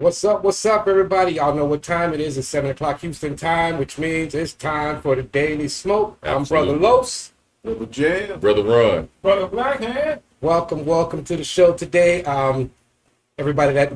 What's up, everybody? Y'all know what time it is. It's 7 o'clock Houston time, which means it's time for the Daily Smoke. Absolutely. I'm Brother Los. Brother Jam. Brother Run. Brother Blackhand. Welcome to the show today. Everybody that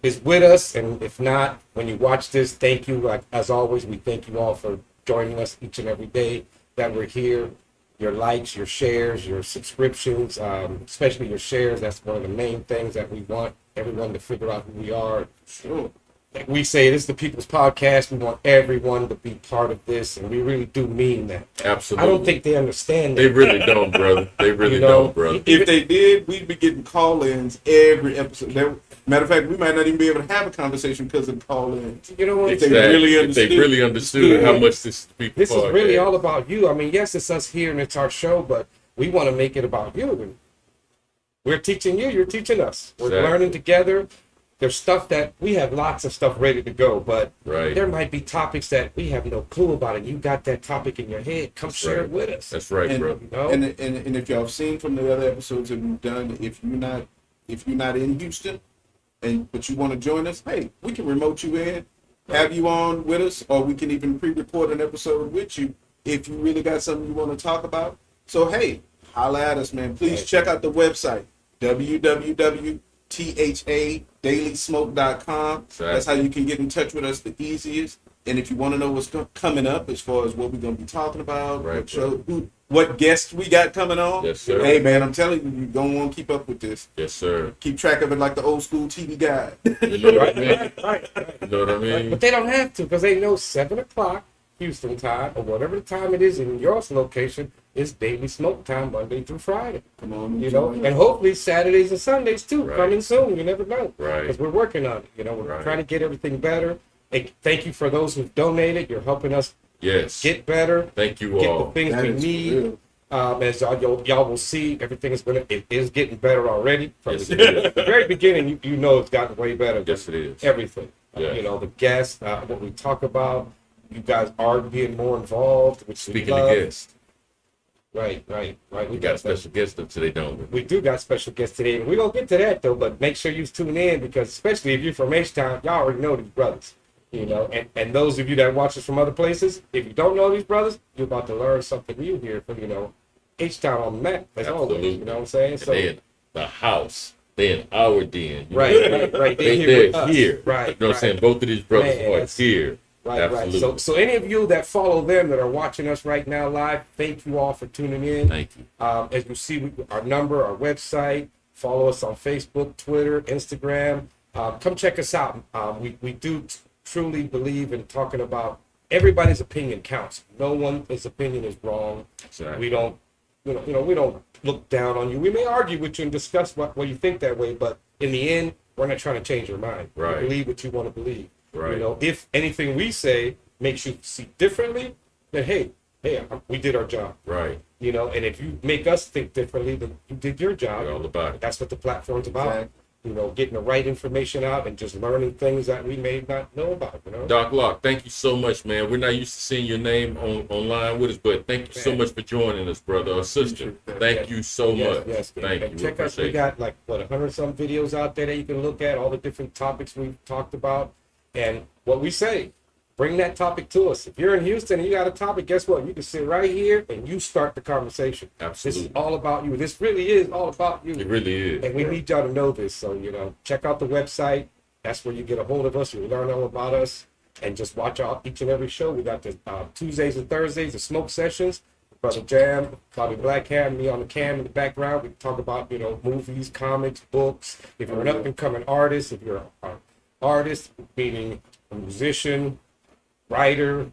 is with us, and if not, when you watch this, thank you. Like as always, we thank you all for joining us each and every day that we're here. Your likes, your shares, your subscriptions, especially your shares. That's one of the main things that we want everyone to figure out who we are. Sure. Like we say, this is the People's Podcast. We want everyone to be part of this, and we really do mean that. Absolutely. I don't think they understand that. They really don't, brother. They really You know, don't, brother. If they did, we'd be getting call-ins every episode. Matter of fact, we might not even be able to have a conversation because of call-ins. You know what? If they really If they understood. really understood how much this People's This is Podcast. really all about you. I mean, yes, it's us here and it's our show, but we want to make it about you. And we're teaching you, you're teaching us. We're Exactly. learning together. There's stuff that we have lots of stuff ready to go, but Right. there might be topics that we have no clue about, and you got that topic in your head. Come share right. it with us. That's right, And, brother. You know? and if y'all have seen from the other episodes that we've done, if you're not in Houston, but you want to join us, hey, we can remote you in, have you on with us, or we can even pre-record an episode with you if you really got something you want to talk about. So hey, holla at us, man. Please check out the website www.tha.dailysmoke.com. That's how you can get in touch with us the easiest. And if you want to know what's coming up as far as what we're going to be talking about, Right, what guests we got coming on, Yes, sir. hey, man, I'm telling you, you're going to want to keep up with this. Yes, sir. Keep track of it like the old school TV guide. You know what I mean? Right. You know what I mean? But they don't have to, because they know 7 o'clock Houston time, or whatever the time it is in your location, is Daily Smoke time, Monday through Friday. Come on. You know, and hopefully Saturdays and Sundays too, Right. coming soon. You never know. Right. Because we're working on it. You know, we're Right. trying to get everything better. And thank you for those who've donated. You're helping us Yes. get better, Thank you get all. the things That we is need. real. As y'all will see, everything it is getting better already. From Yes, the, it is. the very beginning, you know it's gotten way better. Yes, it is. Everything. Yeah. You know, the guests, what we talk about. You guys are being more involved, which we Speaking love. of guests, Right. we got a special guest up today, don't we? We do got special guests today, and we're gonna get to that though. But make sure you tune in, because especially if you're from H-Town, y'all already know these brothers, you know. And those of you that watch us from other places, if you don't know these brothers, you're about to learn something new here from H-Town on the map as always. Absolutely. You know what I'm saying? And So they in the house. They in our den. right. They're They're with us. here. Right. You know what I'm saying? Both of these brothers Man, are that's- here. Right. Absolutely. So any of you that follow them that are watching us right now live, thank you all for tuning in. Thank you. As you see, our number, our website, follow us on Facebook, Twitter, Instagram. Come check us out. We do truly believe in talking about everybody's opinion counts. No one's opinion is wrong. Exactly. We don't, we don't look down on you. We may argue with you and discuss why you think that way, but in the end, we're not trying to change your mind. Right. You believe what you want to believe. Right. You know, if anything we say makes you see differently, then hey, we did our job. Right. You know, and if you make us think differently, then you did your job. We're all about it. That's what the platform's about. Exactly. You know, getting the right information out and just learning things that we may not know about. You know, Doc Locke, thank you so much, man. We're not used to seeing your name online with us, but thank you so much for joining us, brother or sister. Thank you so much. Yes. Thank And you. check us. We got like 100 some videos out there that you can look at, all the different topics we've talked about, and what we say. Bring that topic to us. If you're in Houston and you got a topic, guess what? You can sit right here and you start the conversation. Absolutely. This is all about you. This really is all about you. It really is. And we need y'all to know this. So, check out the website. That's where you get a hold of us. You learn all about us. And just watch out each and every show. We got the Tuesdays and Thursdays, the smoke sessions. Brother Jam, Bobby Blackhair, me on the cam in the background. We talk about, movies, comics, books. If you're an up-and-coming artist, if you're an artist, meaning a musician, writer,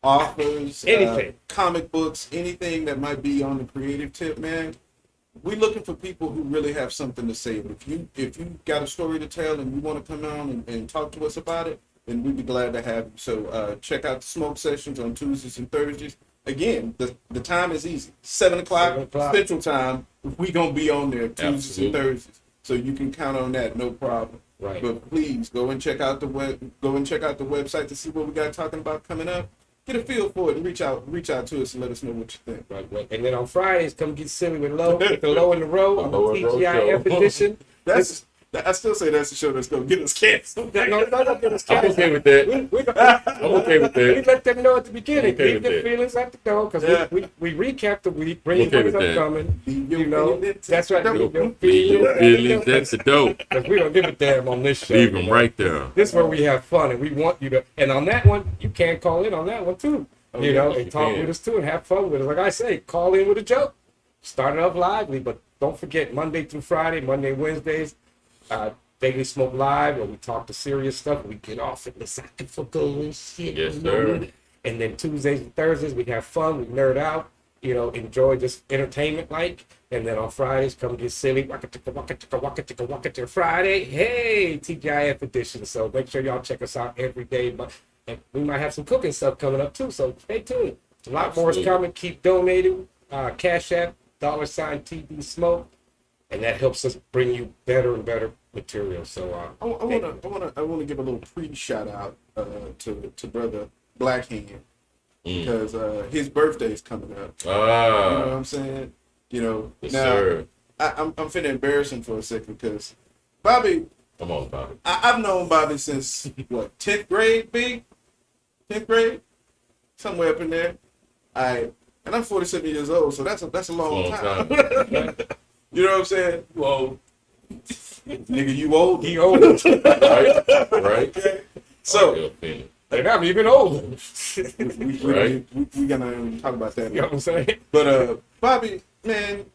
Authors, Anything. comic books, anything that might be on the creative tip, man. We're looking for people who really have something to say. If you got a story to tell and you want to come on and talk to us about it, then we'd be glad to have you. So check out the smoke sessions on Tuesdays and Thursdays. Again, the time is easy. 7 o'clock 7 o'clock. Central Time. We gonna be on there Tuesdays Absolutely. and Thursdays, so you can count on that, no problem. Right. But please go and check out the website to see what we got talking about coming up. Get a feel for it and reach out to us and let us know what you think. Right. And then on Fridays, come get silly with Low, with the Low in the Row on the Low in the Row TGIF show. edition. That's I still say that's the show that's gonna get us canceled. No, don't get us I'm canceled. okay with that. I'm okay with We that. let them know at the beginning. Okay Leave with your that. feelings at the door because Yeah. we recap the week, bring you Okay what's with that. upcoming. Leave your You know, feelings that's right. at the Leave your door. Leave your feelings feelings at the door. because we don't give a damn on this show. Leave you them know. right there. This is where we have fun, and we want you to. And on that one, you can call in on that one too. Oh, you yeah, know, yes, and you talk can. with us too, and have fun with us. Like I say, call in with a joke. Start it off lively, but don't forget Monday through Friday, Monday, Wednesdays, Daily Smoke Live, where we talk to serious stuff. We get off in the philosophical and shit. Yes, you know. sir. And then Tuesdays and Thursdays, we have fun. We nerd out. You know, enjoy just entertainment like. And then on Fridays, come get silly. Waka chicka, waka chicka, waka chicka, waka chicka. Friday, hey, TGIF edition. So make sure y'all check us out every day. But and we might have some cooking stuff coming up too. So stay tuned. A lot more is Absolutely. coming. Keep donating. Cash App, $TD Smoke. And that helps us bring you better and better material. So I wanna give a little pre-shout out to brother Blackhand because his birthday is coming up. You know what Ah, I'm saying? You know, yes, now sir. I'm finna embarrass him for a second because Bobby, Come on, Bobby. I've known Bobby since what 10th grade, big 10th grade, somewhere up in there. And I'm 47 years old, so that's a long time. You know what I'm saying? Whoa, Nigga, you old. he old. Right? Right? So Your opinion. And I'm even older. Right. we gonna talk about that. You know what I'm saying? But Bobby, man,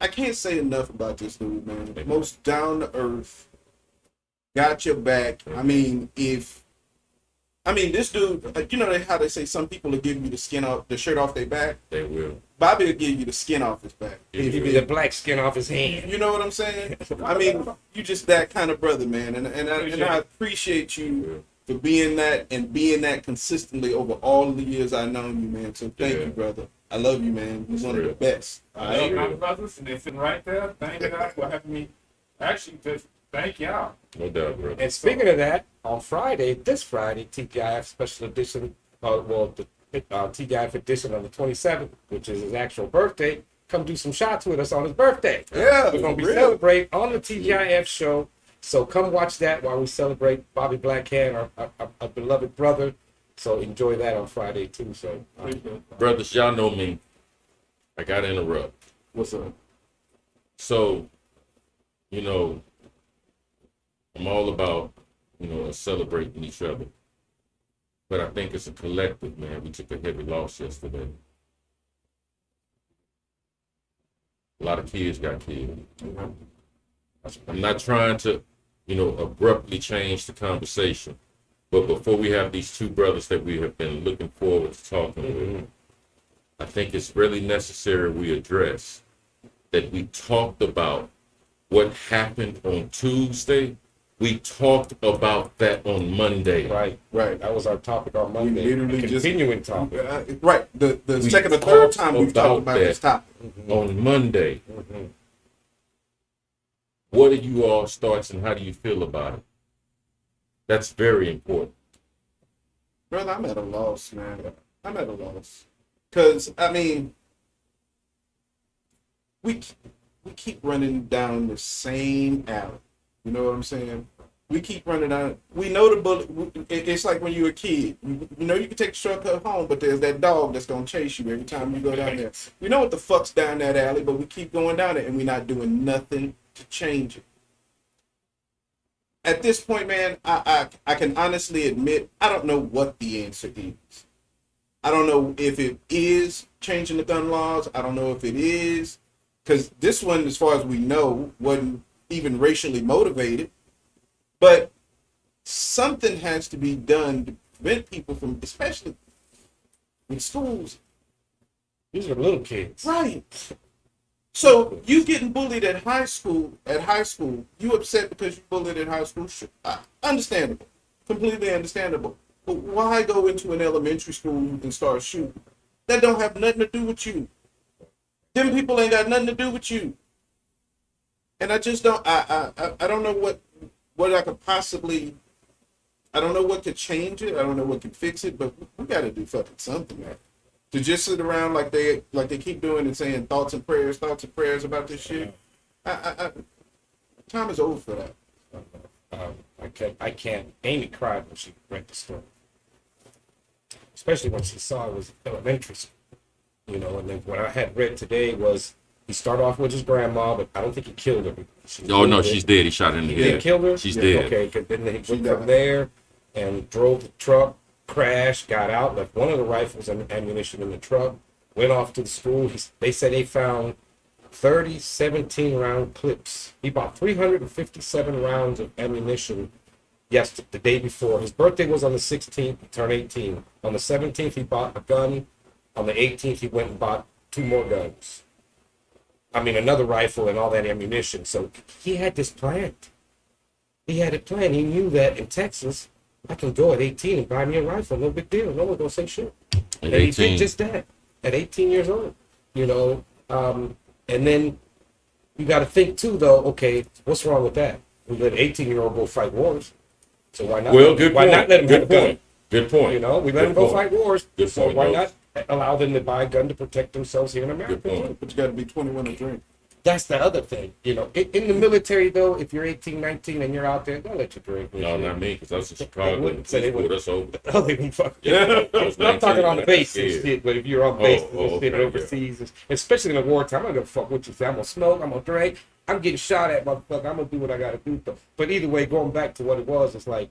I can't say enough about this dude, man. Most down to earth, got your back. I mean, this dude, you know how they say some people will give you the shirt off their back. They will. Bobby will give you the skin off his back. Give me the black skin off his hand. You know what I'm saying? I mean, you just that kind of brother, man, and I appreciate you for being that and being that consistently over all the years I've known you, man. So thank you, brother. I love you, man. You're one of the best. All I love right? my brothers, and they're sitting right there. Thank y'all for having me. Actually, just thank y'all. No doubt, brother. And speaking of that, on Friday, this Friday, TGIF special edition, the TGIF edition on the 27th, which is his actual birthday, come do some shots with us on his birthday. Yeah, We're going to be for real. celebrating on the TGIF show. So come watch that while we celebrate Bobby Blackhand, our beloved brother. So enjoy that on Friday too. So Brothers, y'all know me. I got to interrupt. What's up? So, you know, I'm all about, you know, celebrating each other. But I think it's a collective, man. We took a heavy loss yesterday. A lot of kids got killed. I'm not trying to, you know, abruptly change the conversation. But before we have these two brothers that we have been looking forward to talking with, I think it's really necessary we address that we talked about what happened on Tuesday. We talked about that on Monday. right, that was our topic on Monday. literally A just- continuing topic. Right. The We second or third talked time we've talked about about this that. topic. On Monday. Mhm. What are you all's thoughts and how do you feel about it? That's very important. Brother, I'm at a loss, man. I'm at a loss. Because, I mean, we keep running down the same alley. You know what I'm saying? We keep running down. We know the bullet. It's like when you're a kid. You know you can take a shortcut home, but there's that dog that's going to chase you every time you go down there. We know what the fuck's down that alley, but we keep going down it, and we're not doing nothing to change it. At this point, man, I can honestly admit I don't know what the answer is. I don't know if it is changing the gun laws. I don't know if it is. Because this one, as far as we know, wasn't even racially motivated. But something has to be done to prevent people from, especially in schools. These are little kids. Right. So you getting bullied at high school, you upset because you bullied at high school, understandable, completely understandable. But why go into an elementary school and start shooting? That don't have nothing to do with you. Them people ain't got nothing to do with you. And I just don't, I don't know what I could possibly, I don't know what could change it. I don't know what could fix it, but we got to do fucking something, man. To just sit around like they keep doing and saying thoughts and prayers about this shit. Time is over for that. I can't. Amy cried when she read the story, especially when she saw it was elementary school. You know, and then what I had read today was he started off with his grandma, but I don't think he killed her. Oh no, she's dead. He shot her in the He head. did kill her? She's dead. Okay, because then he went from there and drove the truck, crashed, got out, left one of the rifles and ammunition in the truck, went off to the school. They said they found 30 17-round clips. He bought 357 rounds of ammunition the day before. His birthday was on the 16th. He turned 18. On the 17th, he bought a gun. On the 18th, he went and bought 2 more guns. I mean, another rifle and all that ammunition. So he had this planned. He had it planned. He knew that in Texas, I can go at 18 and buy me a rifle. No big deal. No one's going to say shit. At And he did 18. just that at 18 years old. You know, and then you got to think too, though. Okay, what's wrong with that? We let an 18-year-old go fight wars. So why not? Well, good why point. not let him have a Good gun? point. Good point. You know, we let Good them go point. fight wars. Good So point, why Rose. not allow them to buy a gun to protect themselves here in America? Good point. too? But you got to be 21 to drink. That's the other thing. You know, in the military, though, if you're 18, 19, and you're out there, don't let you drink. No, not me, because I was in Chicago. wouldn't And say they they pulled us over. Oh, they won't fuck. Yeah, I was I'm talking 19, on I got base and scared. shit, but if you're on base Oh, and shit okay, overseas, especially in the wartime, I'm gonna fuck what you say. I'm gonna smoke, I'm gonna drink, I'm getting shot at, motherfucker. I'm gonna do what I gotta do. But either way, going back to what it was, it's like,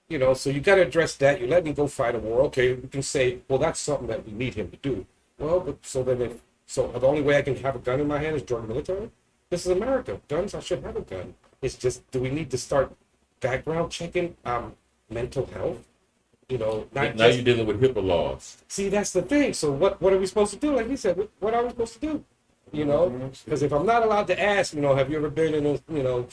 you know, so you gotta address that. You let him go fight a war. Okay, we can say, well, that's something that we need him to do. Well, but so then so the only way I can have a gun in my hand is join the military? This is America. Guns, I should have a gun. It's just, do we need to start background checking mental health? You know, not Now just, you're dealing with HIPAA laws. see, that's the thing. So what are we supposed to do? Like he said, what are we supposed to do? You know, because if I'm not allowed to ask, you know, have you ever been in a, you know,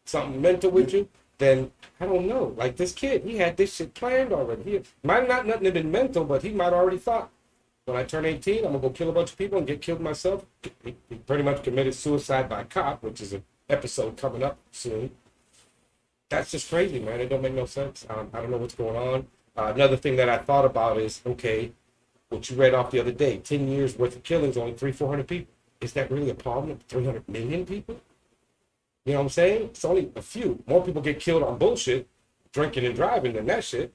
something mental with you? Then I don't know. Like this kid, he had this shit planned already. He might not nothing have been mental, but he might already thought, when I turn 18, I'm gonna go kill a bunch of people and get killed myself. He pretty much committed suicide by cop, which is an episode coming up soon. That's just crazy, man. It don't make no sense. I don't know what's going on. Another thing that I thought about is, okay, what you read off the other day, 10 years worth of killings, only 400 people. Is that really a problem of 300 million people? You know what I'm saying? It's only a few. More people get killed on bullshit, drinking and driving than that shit.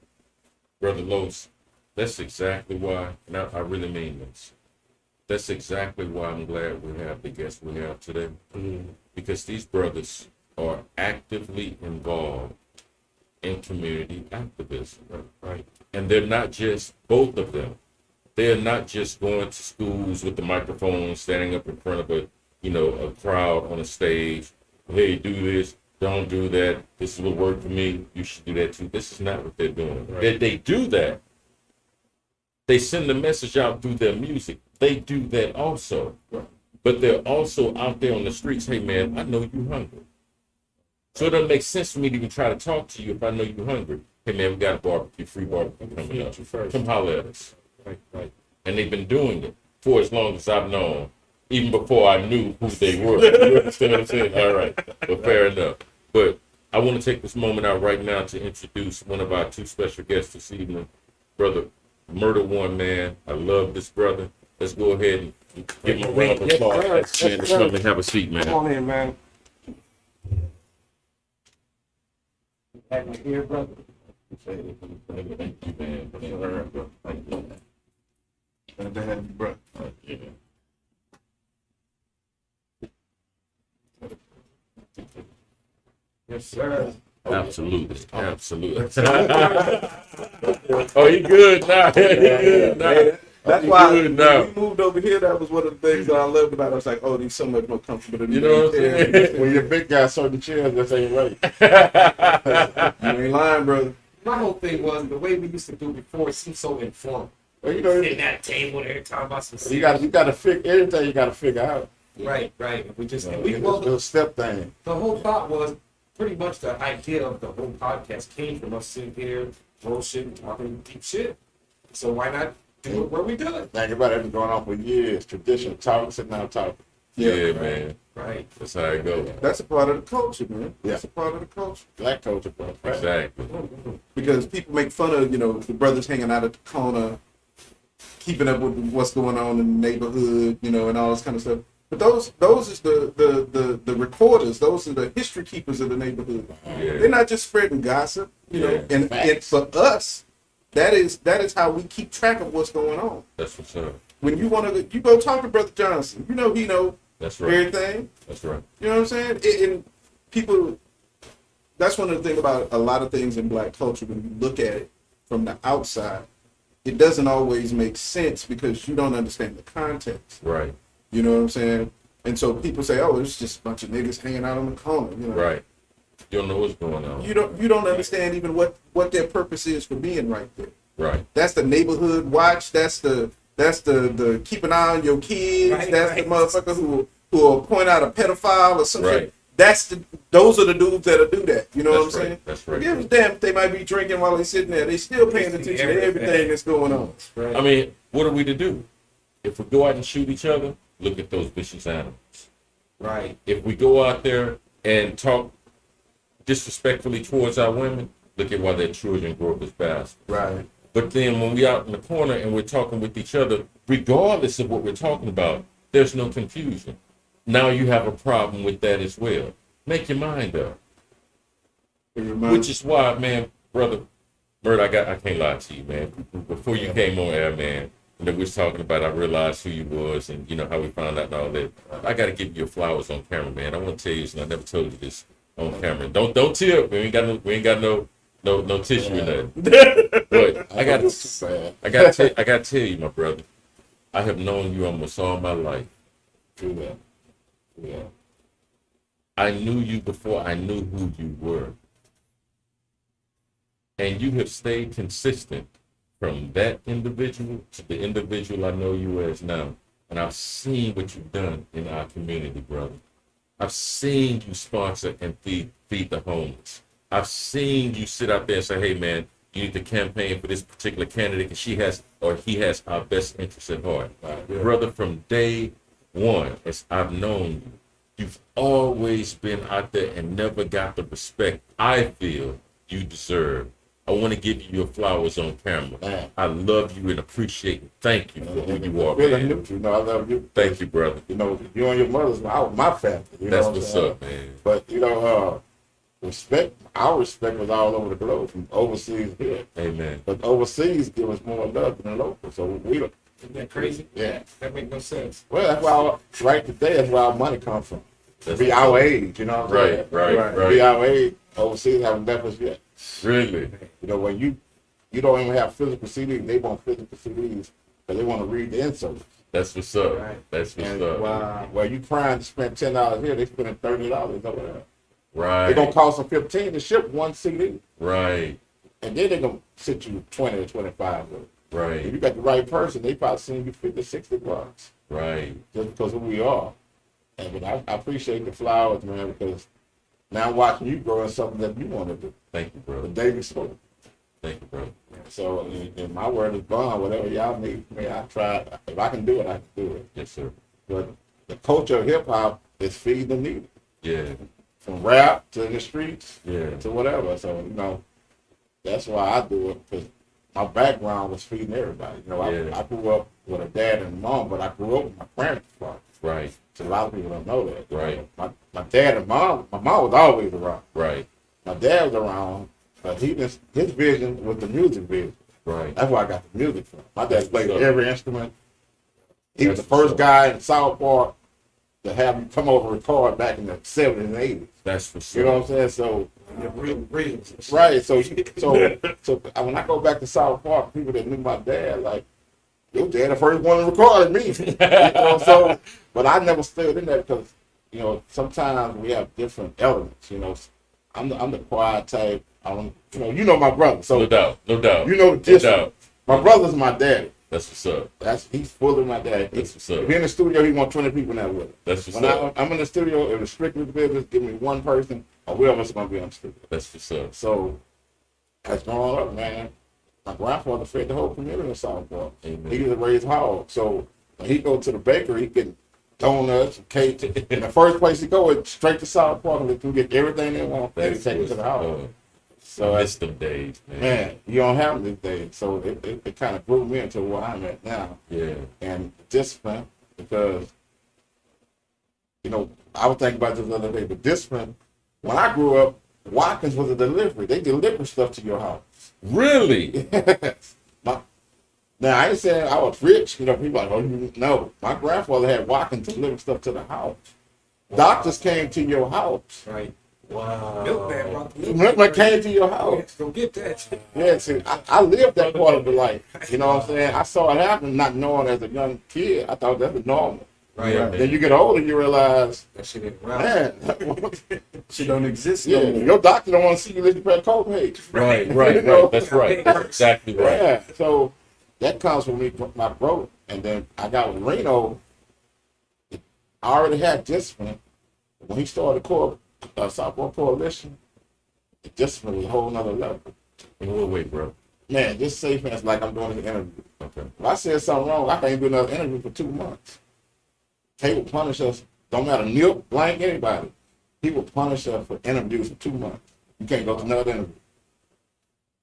Brother Los, that's exactly why, and I really mean this. That's exactly why I'm glad we have the guests we have today. Because these brothers are actively involved in community activism. Right. And they're not just, both of them, they're not just going to schools with the microphone, standing up in front of a, you know, a crowd on a stage. Hey, do this, don't do that. This is what worked for me. You should do that too. This is not what they're doing. Right. They do that. They send the message out through their music. They do that also. But they're also out there on the streets. Hey, man, I know you're hungry. So it doesn't make sense for me to even try to talk to you if I know you're hungry. Hey, man, we got a barbecue, free barbecue coming up. Come holler at us. Right. And they've been doing it for as long as I've known, even before I knew who they were. You understand what I'm saying? All right. But fair enough. But I want to take this moment out right now to introduce one of our 2 special guests this evening, Brother Murder One, man. I love this brother. Let's go ahead and give him a round of applause. Man, just come and have a seat, man. Come on in, man. Have me here, brother. Thank you, man. Thank you. Glad to have you, bro. Yeah. Yes, sir. Absolutely. Oh, he good now. He good now. That's He why good when now. we moved over here, that was one of the things that I loved about it. I was like, oh, these so much more comfortable than You know what I'm saying? When you're big guy, certain chairs, this ain't right. You ain't lying, brother. My whole thing was the way we used to do it before. It seemed so informal. Well, you know, Sitting at a table there talking about some you got to figure everything. You got to figure out. Right. And we just and This well, little step thing. the whole thought was pretty much the idea of the whole podcast came from us sitting here bullshit, talking deep shit. So why not do it where we do it? Think about it. It's been going on for years. Tradition, talking, sitting down talking. Yeah, man. Right. That's how it goes. That's a part of the culture, man. That's Yeah. a part of the culture. Black culture, bro. Right. Exactly. Because people make fun of, you know, the brothers hanging out at the corner, keeping up with what's going on in the neighborhood, you know, and all this kind of stuff. But those is the recorders. Those are the history keepers of the neighborhood. Yeah. They're not just spreading gossip, you know. Yeah. And for us, that is how we keep track of what's going on. That's what's up. When you want to, you go talk to Brother Johnson. You know he know That's right. everything. That's right. You know what I'm saying? And people, that's one of the things about a lot of things in Black culture. When you look at it from the outside, it doesn't always make sense because you don't understand the context. Right. You know what I'm saying? And so people say, "Oh, it's just a bunch of niggas hanging out on the corner." You know, Right. You don't know what's going on. You don't understand even what their purpose is for being right there. Right. That's the neighborhood watch. That's the keep an eye on your kids. Right, that's right. the motherfucker who will point out a pedophile or something. Right. Those are the dudes that'll do that. You know That's what I'm right. saying? That's right. Give a damn if they might be drinking while they sitting there. They still paying attention to everything that's going on. Right. I mean, what are we to do? If we go out and shoot each other, look at those vicious animals. Right. If we go out there and talk disrespectfully towards our women, look at why their children grow up as bastards. Right. But then when we out in the corner and we're talking with each other, regardless of what we're talking about, there's no confusion. Now you have a problem with that as well. Make your mind up. Which is why, man, brother, Murder, I can't lie to you, man. Before you came on air, man, we was talking about, I realized who you was and, you know, how we found out and all that. I got to give you your flowers on camera, man. I want to tell you, and I never told you this on camera. Don't tear up. We ain't got no tissue in that. But I gotta tell you, my brother, I have known you almost all my life. True that. Yeah. I knew you before I knew who you were. And you have stayed consistent from that individual to the individual I know you as now. And I've seen what you've done in our community, brother. I've seen you sponsor and feed the homeless. I've seen you sit out there and say, hey, man, you need to campaign for this particular candidate because he has our best interests at heart. Brother, from day one, as I've known you, you've always been out there and never got the respect I feel you deserve. I want to give you your flowers on camera. Man. I love you and appreciate and thank you for who you are, Really, man. you know, I love you. Thank you, brother. You know, you and your mother's my family. You That's know what I'm what's saying? up, man. But you know, our respect was all over the globe, from overseas here. Amen. But overseas give us more love than the local. So we don't. Isn't that crazy? Yeah. That make no sense. Well, that's why right today that's where our money comes from. That's Be our age, you know what I'm saying? Right. Be our age. Overseas haven't left us yet. Really? You know, when you don't even have physical CDs, they want physical CDs because they want to read the inserts. That's what's up. Right. That's what's And up. while you trying to spend $10 here, they spending $30 over there. Right. They're gonna cost them $15 to ship one CD, Right. and then they're gonna sit you 20 or 25 with it. If Right. you got the right person, they probably send you 50, 60 bucks Right. just because of who we are. And but I appreciate the flowers, man, because now I'm watching you grow in something that you want to do. Thank you, The brother. David spoke. Thank you, brother. So in my word is bond, whatever y'all need from me, I try. If I can do it, I can do it. Yes, sir. But the culture of hip hop is feeding the needy. Yeah. From rap to the streets Yeah. to whatever. So, you know, that's why I do it, because my background was feeding everybody. You know, Yeah. I grew up with a dad and a mom, but I grew up with my parents' father. Right. So a lot of people don't know that. Right. My dad and mom, my mom was always around. Right. My dad was around, but his vision was the music vision. Right. That's where I got the music from. My dad played So- every instrument. He was the That's first guy in South Park to have you come over and record back in the 70s and 80s. That's what's You know up. what I'm saying? So, Real. right. So when I go back to South Park, people that knew my dad, like, your dad the first one to record me. You know, so, but I never stayed in that because, you know, sometimes we have different elements. You know, I'm the quiet type. You know my brother. So No doubt. No doubt. you know the No difference. doubt. My brother's my daddy. That's what's up. He's fully my dad. That's what's up. If he's in the studio, he want 20 people in there with him. That's what's When up. I'm in the studio, if it's strictly business, give me one person, or we of us gonna be on the studio. That's what's up. So, as growing up, man, my grandfather fed the whole community in South Park. Amen. He used to raise hogs. So when he go to the bakery, he get donuts and cake. And the first place he go is straight to South Park, and they can get everything they want. They That's take it what's to the house. up. So I miss them days, man. man, you don't have these days. So it kind of grew me into where I'm at now. Yeah. And discipline, because you know, I was thinking about this the other day, but discipline, when I grew up, Watkins was a delivery. They deliver stuff to your house. Really? Now, I ain't saying I was rich. You know, people like, oh, you no. My grandfather had Watkins deliver stuff to the house. Doctors came to your house. Right. Wow. Milk bag, rock. Milkman came to your house. Don't get that. Yeah, see, I lived that part of the life. You know what I'm saying? I saw it happen, not knowing as a young kid. I thought that was normal. Right. Yeah. Then you get older, you realize, That shit ain't around. man, She don't exist yeah, no more. your doctor don't want to see you lift your copay. Right, You right, know? right. That's right. That's exactly right. Yeah, so that comes from me, my growth. And then I got with Reno, I already had discipline. When he started the softball coalition, the discipline was a whole nother level. In what way, bro? Man, just say for instance, like I'm doing an interview. Okay. If I said something wrong, I can't do another interview for 2 months. They will punish us, don't matter, nip, blank, anybody. He will punish us for interviews for 2 months. You can't go to another interview.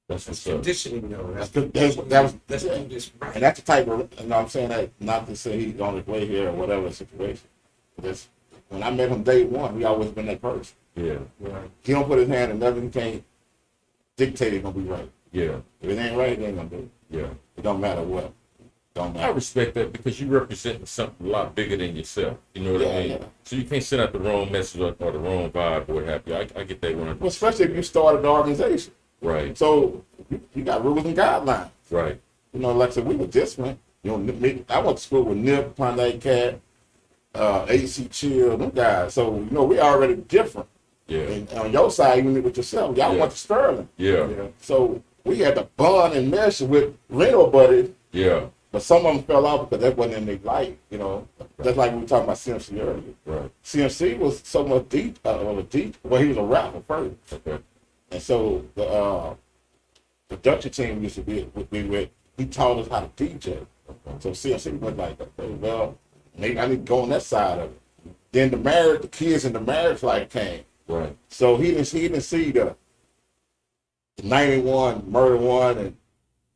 That's That's what's up. conditioning, though. Let's do this right. And that's the type of, you know what I'm saying, that not to say he's on his way here or whatever situation. But when I met him day one, he always been that person. Yeah, Right. He don't put his hand in nothing, he can't dictate it's gonna be right. yeah, If it ain't right, it ain't gonna do it. yeah. It don't matter what. Don't I matter. respect that because you're representing something a lot bigger than yourself. You know what Yeah, I mean? yeah. So you can't send out the wrong message or the wrong vibe or what have you. I get that one. Well, especially if you started the organization. Right, So you got rules and guidelines. right. You know, like I said, we were different. You know, I went to school with Nip, Ponday Cat, AC Chill, them guys. So, you know, we already different. Yeah, And on your side, even with yourself, y'all Yeah. went to Sterling. yeah, So we had to bond and mesh with Reno buddies, yeah. but some of them fell out because that wasn't in their life, you know. Just like we were talking about CMC earlier. Right. CMC was so much deep, well, he was a rapper first. Okay. And so the production team used to be with, he taught us how to DJ. So CMC was like, okay, well, maybe I need to go on that side of it. Then the kids in the marriage life came. Right. So he didn't see the 91, Murder One, and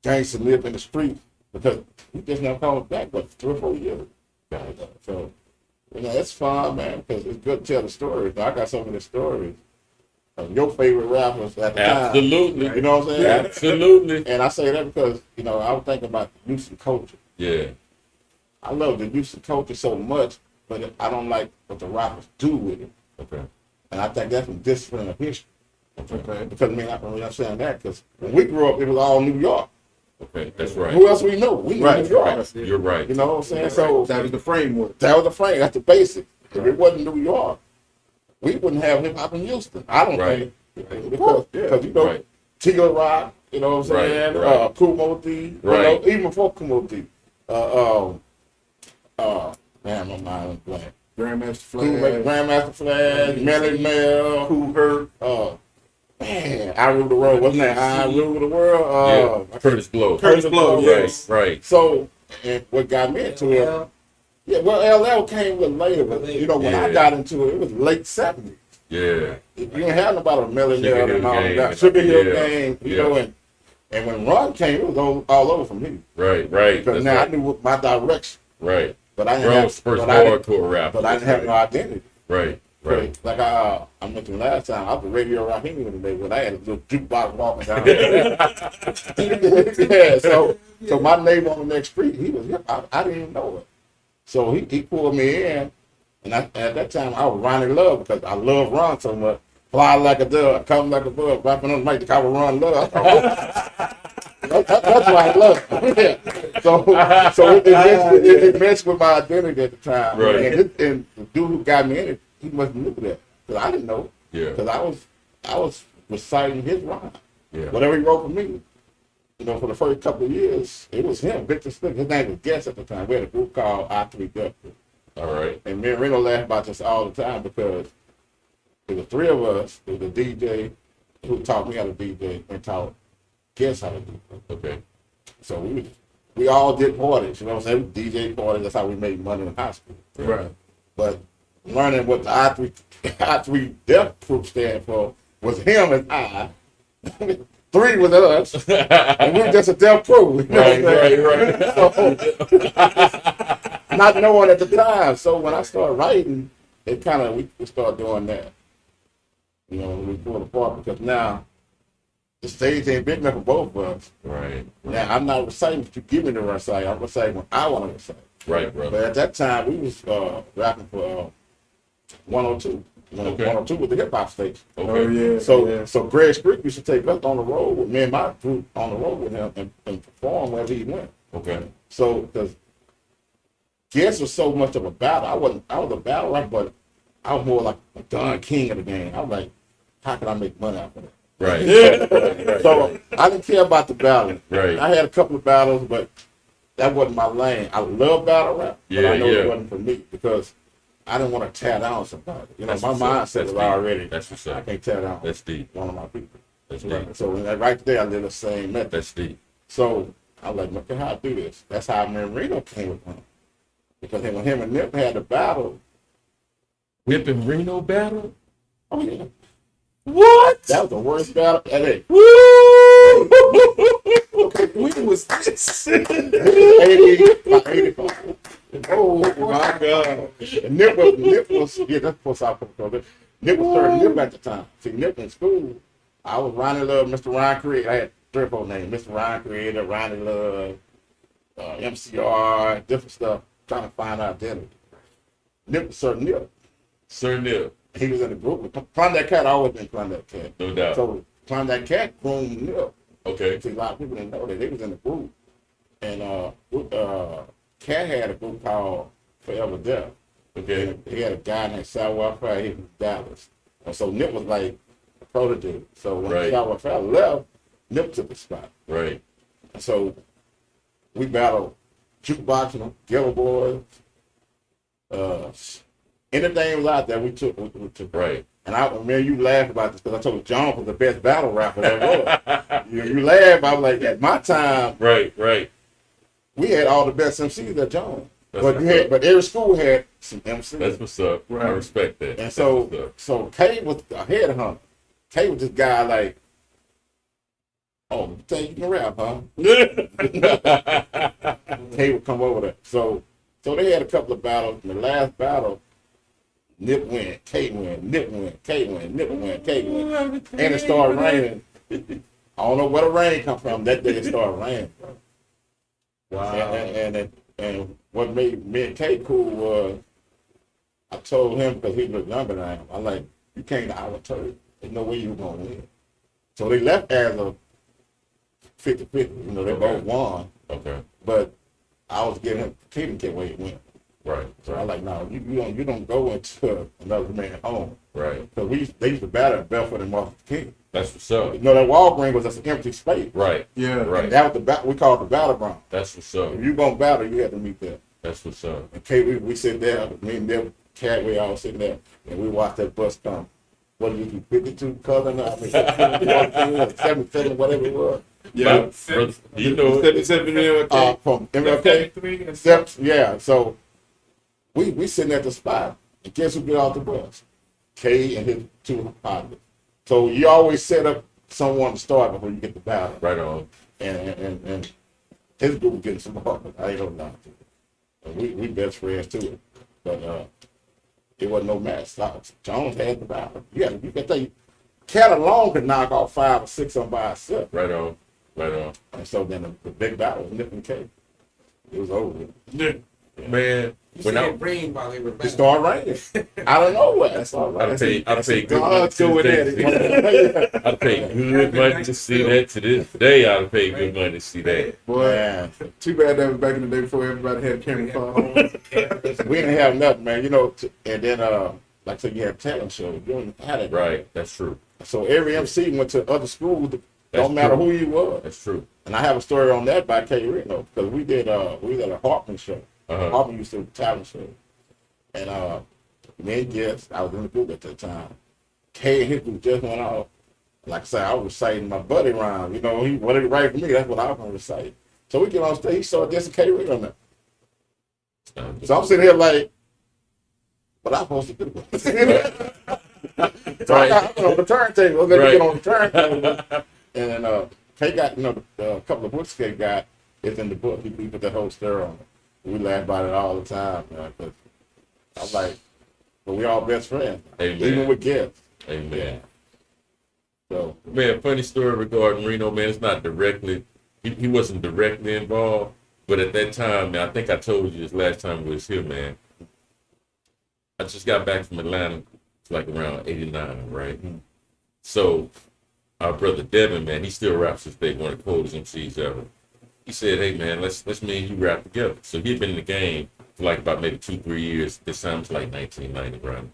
Gangsta Live in the street because he just never called back, but 3 or 4 years. So, you know, it's fun, man, because it's good to tell the stories. I got some of the stories of your favorite rappers at the Absolutely. time. You know what I'm saying? Absolutely. And I say that because, you know, I was thinking about youth and culture. Yeah. I love the youth and culture so much, but I don't like what the rappers do with it. Okay. And I think that's from discipline of history. Okay. Because, I mean, I can really understand that because when we grew up, it was all New York. Okay. That's right. Who else we know? We knew New York. You're right. You know what I'm saying? So That was the framework. that was the frame. That's the basic. If it wasn't New York, we wouldn't have hip hop in Houston. I don't Right. think. Because you know, Right. T.O. Rock, you know what I'm saying? Right. Kumo D. Right. You know, even before Kumo D. Man, my mind is blank. Grandmaster Cool, Flag. Grandmaster Flag, Melly Mel. Cool Herc. Man, I Rule the World. Wasn't that I Rule the World? Yeah. Curtis Blow. Curtis Blow, yes. Right. So, and what got me into it, yeah, well, LL came a little later, but you know, when I Yeah. got into it, it was late 70s. Yeah. You didn't have nobody a Melly Sugar Mel Hill and all Gang. that. Sugar Hill Yeah. Gang, you Yeah. know, and when Ron came, it was all over for me. Right. Right. Because That's now right. I knew what my direction, Right. but I didn't Ron's have, first but I didn't, hardcore rap. but I didn't have no identity. Right. Right. Like I mentioned last time, I was a radio Raheem today, but I had a little jukebox walking down there. Yeah, so my neighbor on the next street, he was hip. I didn't even know it. So he pulled me in, and at that time I was Ronnie Love because I love Ron so much. Fly like a dove, come like a bug, rapping on the mic, I was Ron Love. That's why I love him. Yeah. So it messed with my identity at the time. Right. And the dude who got me in it, he must knew that because I didn't know. Yeah. Because I was reciting his rhyme, Yeah. whatever he wrote for me. You know, for the first couple of years, it was him, Victor Slick. His name was Guess at the time. We had a group called I3 Death. All right. And me and Reno laugh about this all the time because there were 3 of us. There was a DJ who taught me how to DJ and taught Guess how to do it. Okay. So we all did parties, you know what I'm saying? DJ parties, that's how we made money in high school. Right. But learning what the I3 Death Group stand for was him and I. 3 was us, and we were just a Death Crew. You know Right. what I'm saying? So, not knowing at the time. So when I started writing, it kind of, we start doing that. You know, we pull apart because now the stage ain't big enough for both of us. Right. Now, I'm not reciting what you give me to recite. I'm reciting when I want to recite. Right, But brother. at that time, we was rapping for 102. You know, Okay. 102 was the hip hop station. Oh Okay. yeah. So, yeah. so Greg Street used to take us on the road with me and my group on the road with him and perform wherever he went. Okay. So, because Guess was so much of a battle. I was a battle rapper, but I was more like a Don King of the game. I was like, how can I make money out of it? Right. So I didn't care about the battle. Right. I had a couple of battles, but that wasn't my lane. I love battle rap, but Yeah, I know yeah. it wasn't for me because I didn't want to tear down somebody. You know, That's my what's up. mindset That's was deep. already, That's what's I up. can't tear down That's deep. one of my people. That's deep. Right. So right there, I did the same method. That's deep. So I was like, look at how I do this. That's how me and Reno came with him. Because when him and Nip had the battle, Whip and Reno battle? oh yeah, What? that was the worst battle ever. Woo! When was this? 80, about 85. Oh my God. And Nip was, yeah, that's supposed to Nip was third Nip at the time. See, Nip in school, I was Ronnie Love, Mr. Ryan Creator. I had 3 or 4 names, Mr. Ryan Creator, Ronnie Love, MCR, different stuff, trying to find our identity. Nip was Sir Nip. Sir Nip, He was in the group. Klondike Cat, I always been Klondike Cat. no doubt. So Klondike Cat groomed Nip. Okay. See, a lot of people didn't know that they was in the group. And Cat had a group called Forever Death. Okay. And he had a guy named Sal Wildfire, he was in Dallas. And so Nip was like a protege. So when Right. Sal Wildfire left, Nip took the spot. Right. And so we battled Jukebox, Ghetto Boys, anything was out there, we took. Right. And I remember you laughed about this because I told John was the best battle rapper there was. you laugh, I was like, at my time, Right. Right. we had all the best MCs at John. That's But what's every school had some MCs. That's what's up. I respect that. And That's so, what's up. so K was a headhunter. K was this guy like, oh, you think you can rap, huh? K would come over there. So they had a couple of battles. And the last battle, Nip win, K win, Nip win, K win, Nip win, K win. And it started raining. I don't know where the rain come from. That day it started raining. Wow. And what made me and K cool was I told him because he was younger than I am. I'm like, you came to our turf. There's no way you were gonna win. So they left as a 50-50. You know, they Okay. both won. Okay. But I was giving him K didn't get where he went. Right. So I like, no, you don't go into another man's home. Right. Because they used to battle at Belford and Martin King. That's what's up. You know, that Walgreens was just an empty space. Right. Yeah. Right. And that was the battle. We called it the battleground. That's what's up. If you gonna battle, you had to meet there. That's what's up. And K, we sit there, me and them, Cat, we all sitting there, and we watched that bus come. What did you do, 52 cousin? I mean, 77, whatever it was. Yeah. Brother, you know it. 77 MLK. From MLK. 73 and Yeah, so we sitting at the spot, and guess who get off the bus? K and his 2 partners. So you always set up someone to start before you get the battle. Right on. And his group was getting some hard. I ain't gonna lie to you. And we best friends too. But it wasn't no match. So Jones had the battle. You got to think, Cat alone could knock off 5 or 6 on by itself. Right on. Right on. And so then the big battle was Nip and K. It was over with. Man, You when said I it rained while they were It back. started raining. I don't know what. That's all right. I'd pay good God money to doing this that. day. I'd pay good money to see that to this day. I'd pay good money to see that. Boy, Man, too bad that was back in the day before everybody had a camera phone. we didn't have nothing, man. You know, and then like I said, you had talent shows. You didn't have it. Right. That's true. So every MC went to other schools. That's Don't matter true. who you were. That's true. And I have a story on that by K-Rino because we was at a Hartman show. Uh-huh. Hartman used to do a talent show. And me and Guess, I was in the group at that time. K and his group just went off. Like I said, I was reciting my buddy rhyme. You know, what he write for me, that's what I was going to recite. So we get on stage, he saw this and K-Rino on that. So I'm sitting here like, what I supposed to do? So I got on the turntable. Let me get on the turntable. And then K got, a couple of books K got is in the book. He put that whole stir on it. We laugh about it all the time, man. 'Cause I'm like, but we all best friends. Amen. Even with guests. Amen. So Man, funny story regarding Reno, man. It's not directly, he wasn't directly involved, but at that time, man, I think I told you this last time we was here, man. I just got back from Atlanta, like around 89, right? So our brother Devin, man, he still raps this day, one of the coldest MCs ever. He said, hey, man, let's me and you rap together. So he'd been in the game for like about maybe 2-3 years. This time was like 1990, right?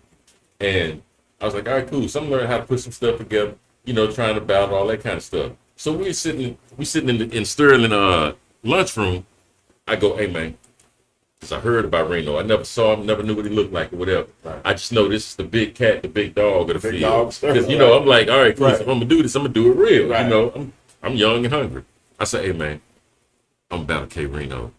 And I was like, all right, cool. So I'm learning how to put some stuff together, you know, trying to battle, all that kind of stuff. So we sitting in Sterling lunchroom. I go, hey, man, because I heard about Reno. I never saw him, never knew what he looked like or whatever. Right. I just know this is the big cat, the big dog of the field. Because, you know, I'm like, all right, cool. If I'm going to do this, I'm going to do it real. Right. You know, I'm young and hungry. I said, hey, man, I'm about K-Rino.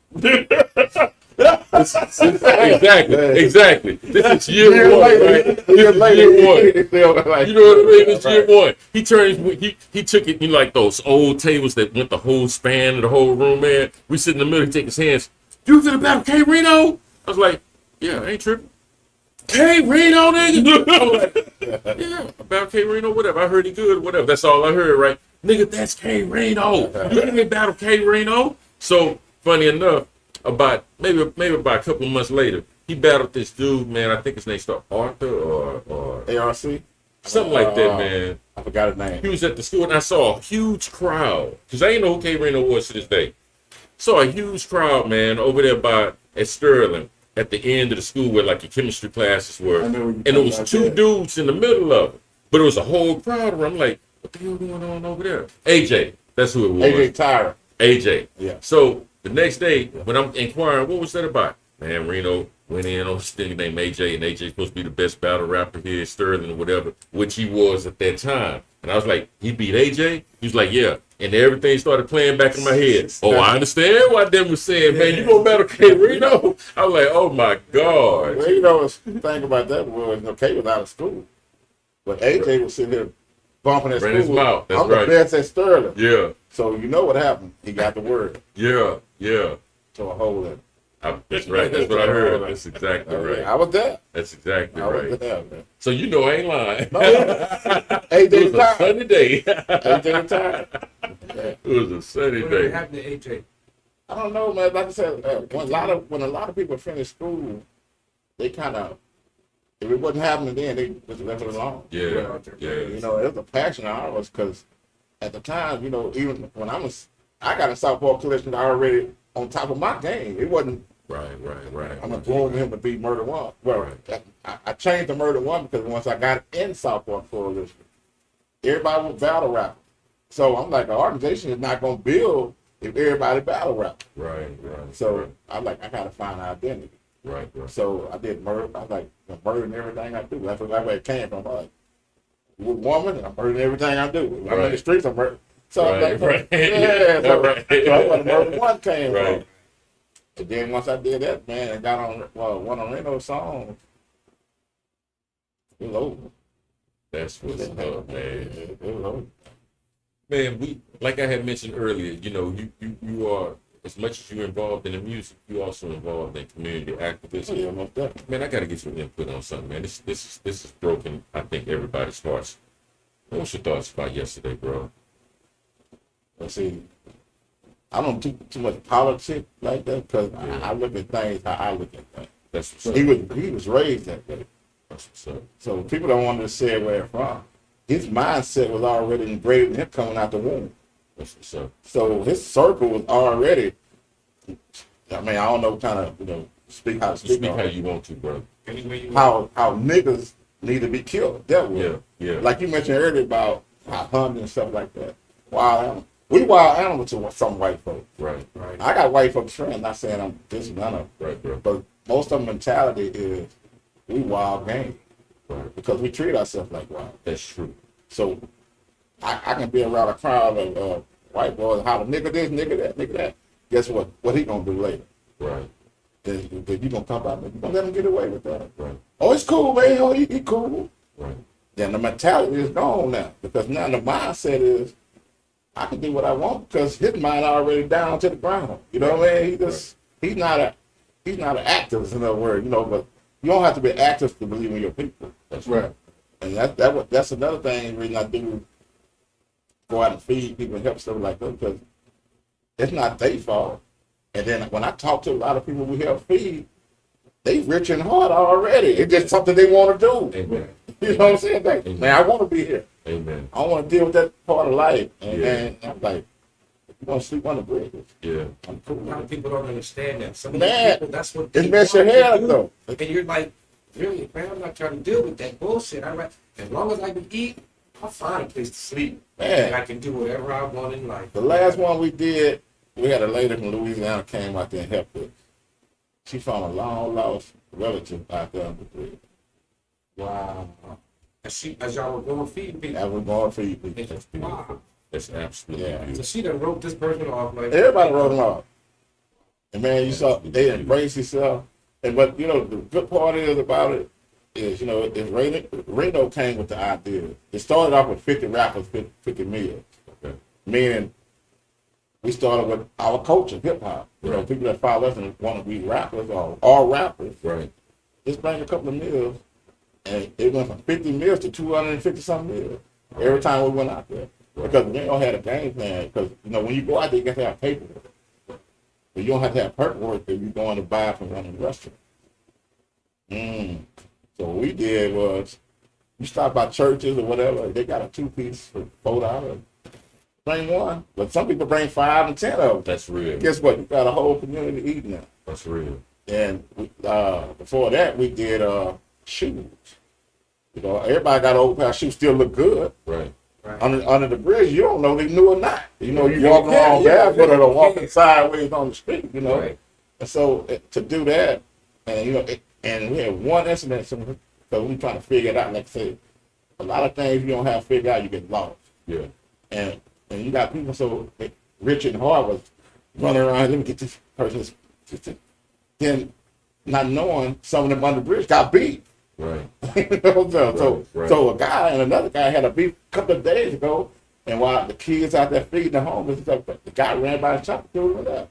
Exactly. This is year one, right? Year one. You know what I mean? It's year one. He took it, you know, like those old tables that went the whole span of the whole room, man. We sit in the middle, he take his hands. You was in the battle K-Rino? I was like, yeah, I ain't tripping. K-Rino, nigga? I'm like, yeah, about K-Rino, whatever. I heard he good, whatever. That's all I heard, right? Nigga, that's K-Rino. You didn't battle K-Rino? So, funny enough, maybe about a couple of months later, he battled this dude, man. I think his name started Arthur or ARC? Something like that, man. I forgot his name. He was at the school, and I saw a huge crowd. Because I didn't know who K-Rino was to this day. Saw a huge crowd, man, over there at Sterling, at the end of the school where, like, your chemistry classes were. And it was two dudes in the middle of it. But it was a whole crowd around. I'm like, what the hell going on over there? AJ. That's who it was. AJ Tyra. AJ. Yeah. So the next day, when I'm inquiring, what was that about? Man, Reno went in on this thing named AJ, and AJ supposed to be the best battle rapper here at Sterling or whatever, which he was at that time. And I was like, he beat AJ? He was like, yeah. And everything started playing back in my head. Oh, I understand why them was saying, man, you gonna battle K-Rino? I was like, oh my God. Well, you know, the thing about that was, you know, K was out of school. But AJ was sitting here bumping at school. His mouth. That's I'm right. the best at Sterling. Yeah. So you know what happened. He got the word. Yeah. So a hole in. That's right. That's what I heard. That's exactly right. I was there. That's exactly I was right. there, man. So you know I ain't lying. No, It AJ was a Tyra. sunny day. AJ Tyra. It was a sunny What day. happened to AJ? I don't know, man. Like I said, when a lot of people finish school, they kind of, if it wasn't happening then, they just left it alone. Yeah. You know, it was a passion of ours because at the time, you know, even when I got a Southpaw collection already on top of my game. It wasn't. Right. I'm gonna go over him to beat Murder One. Well, I changed to Murder One because once I got in Southpaw Coalition, everybody was battle rapper. So I'm like, the organization is not gonna build if everybody battle rap. Right. So I'm like, I gotta find an identity. Right. So I did murder. I was like murdering everything I do. That's where it came from. I'm like, with woman, I'm murdering everything I do. When I'm in the streets, I'm murdering. So I'm like, yeah. So that's where Murder One came from. And then once I did that, man, I got on one of Reno's songs. It was over. That's what's up, man. It was over. Man, we, like I had mentioned earlier, you know, you are, as much as you're involved in the music, you also involved in community activism. Yeah, most definitely. Man, I got to get your input on something, man. This is broken, I think, everybody's hearts. What's your thoughts about yesterday, bro? Let's see. I don't do too much politics like that because I look at things how I look at things. That's what's So up. he was raised that way. That's what's up. So people don't want to say where it's from. His mindset was already ingrained in him coming out the womb. That's what's up. So his circle was already. I mean, I don't know kind of speak how to speak. Speak how you want to, bro. How niggas need to be killed, dealt with. Yeah. Like you mentioned earlier about hunting and stuff like that. Wild animals. We wild animals to some white folks. Right. I got white folks friends. Not saying I'm this none of them. Right, bro. But most of them mentality is we wild game Right. because we treat ourselves like wild. That's true. So I can be around a crowd of white boys, holler, nigga this, nigga that, nigga that. Guess what? What he gonna do later? Right. Then you gonna come out and you gonna let him get away with that. Right. Oh, it's cool, man. Oh, he cool. Right. Then the mentality is gone now because now the mindset is I can do what I want because his mind already down to the ground. You know what I mean? He's not an activist in other words, but you don't have to be active to believe in your people. That's Right. And that's another thing reason I do go out and feed people and help stuff like that, because it's not their fault. And then when I talk to a lot of people we help feed, they rich and hard already. It's just something they want to do. Amen. You know what I'm saying? Like, man, I want to be here. Amen. I want to deal with that part of life. And, Yeah. and I'm like, you want to sleep on the bridges? Yeah. I'm A lot cool. of people don't understand that. Some of Man, these people, that's what It they mess your want to head up do. though. And you're like, really, man, I'm not trying to deal with that bullshit. As long as I can eat, I'll find a place to sleep. And I Man, can do whatever I want in life. the last one we did, we had a lady from Louisiana came out there and helped us. She found a long lost relative out there on the bridge. Wow. As y'all were going feeding people. That was going to feed people. It's just, wow. That's absolutely Yeah. So beautiful. she done wrote this person off like Everybody wrote them off. And man, you saw they embrace yourself. And but you know the good part is about it is Reno came with the idea. It started off with 50 rappers, 50 meals. Okay. Meaning we started with our culture, hip hop. You know, Right. people that follow us and want to be rappers or all rappers, Right. just bring a couple of meals. And it went from 50 meals to 250 something meals every time we went out there. Because we don't have a game plan. Because you know when you go out there, you got to have paperwork. But you don't have to have paperwork if you're going to buy from one of the restaurants. So what we did was, you stop by churches or whatever, they got a 2-piece for $4. Bring one. But some people bring 5 and 10 of them. That's real. Guess what? You got a whole community eating now. That's real. And before that, we did shoes. You know, everybody got an old pair of shoes, still look good. Right. Under the bridge, you don't know they new or not. You know, you walking Yeah, along yeah, barefoot or yeah. walking sideways on the street, you know. Right. And so to do that, and you know, and we had one incident, because we trying to figure it out. Like I said, a lot of things you don't have to figure out, you get lost. Yeah. And you got people so rich and hard was running around, let me get this person's, then not knowing some of them under the bridge got beat. Right. You know, so Right. so a guy and another guy had a beef a couple of days ago, and while the kids out there feeding the homeless, the guy ran by the shop and threw him up.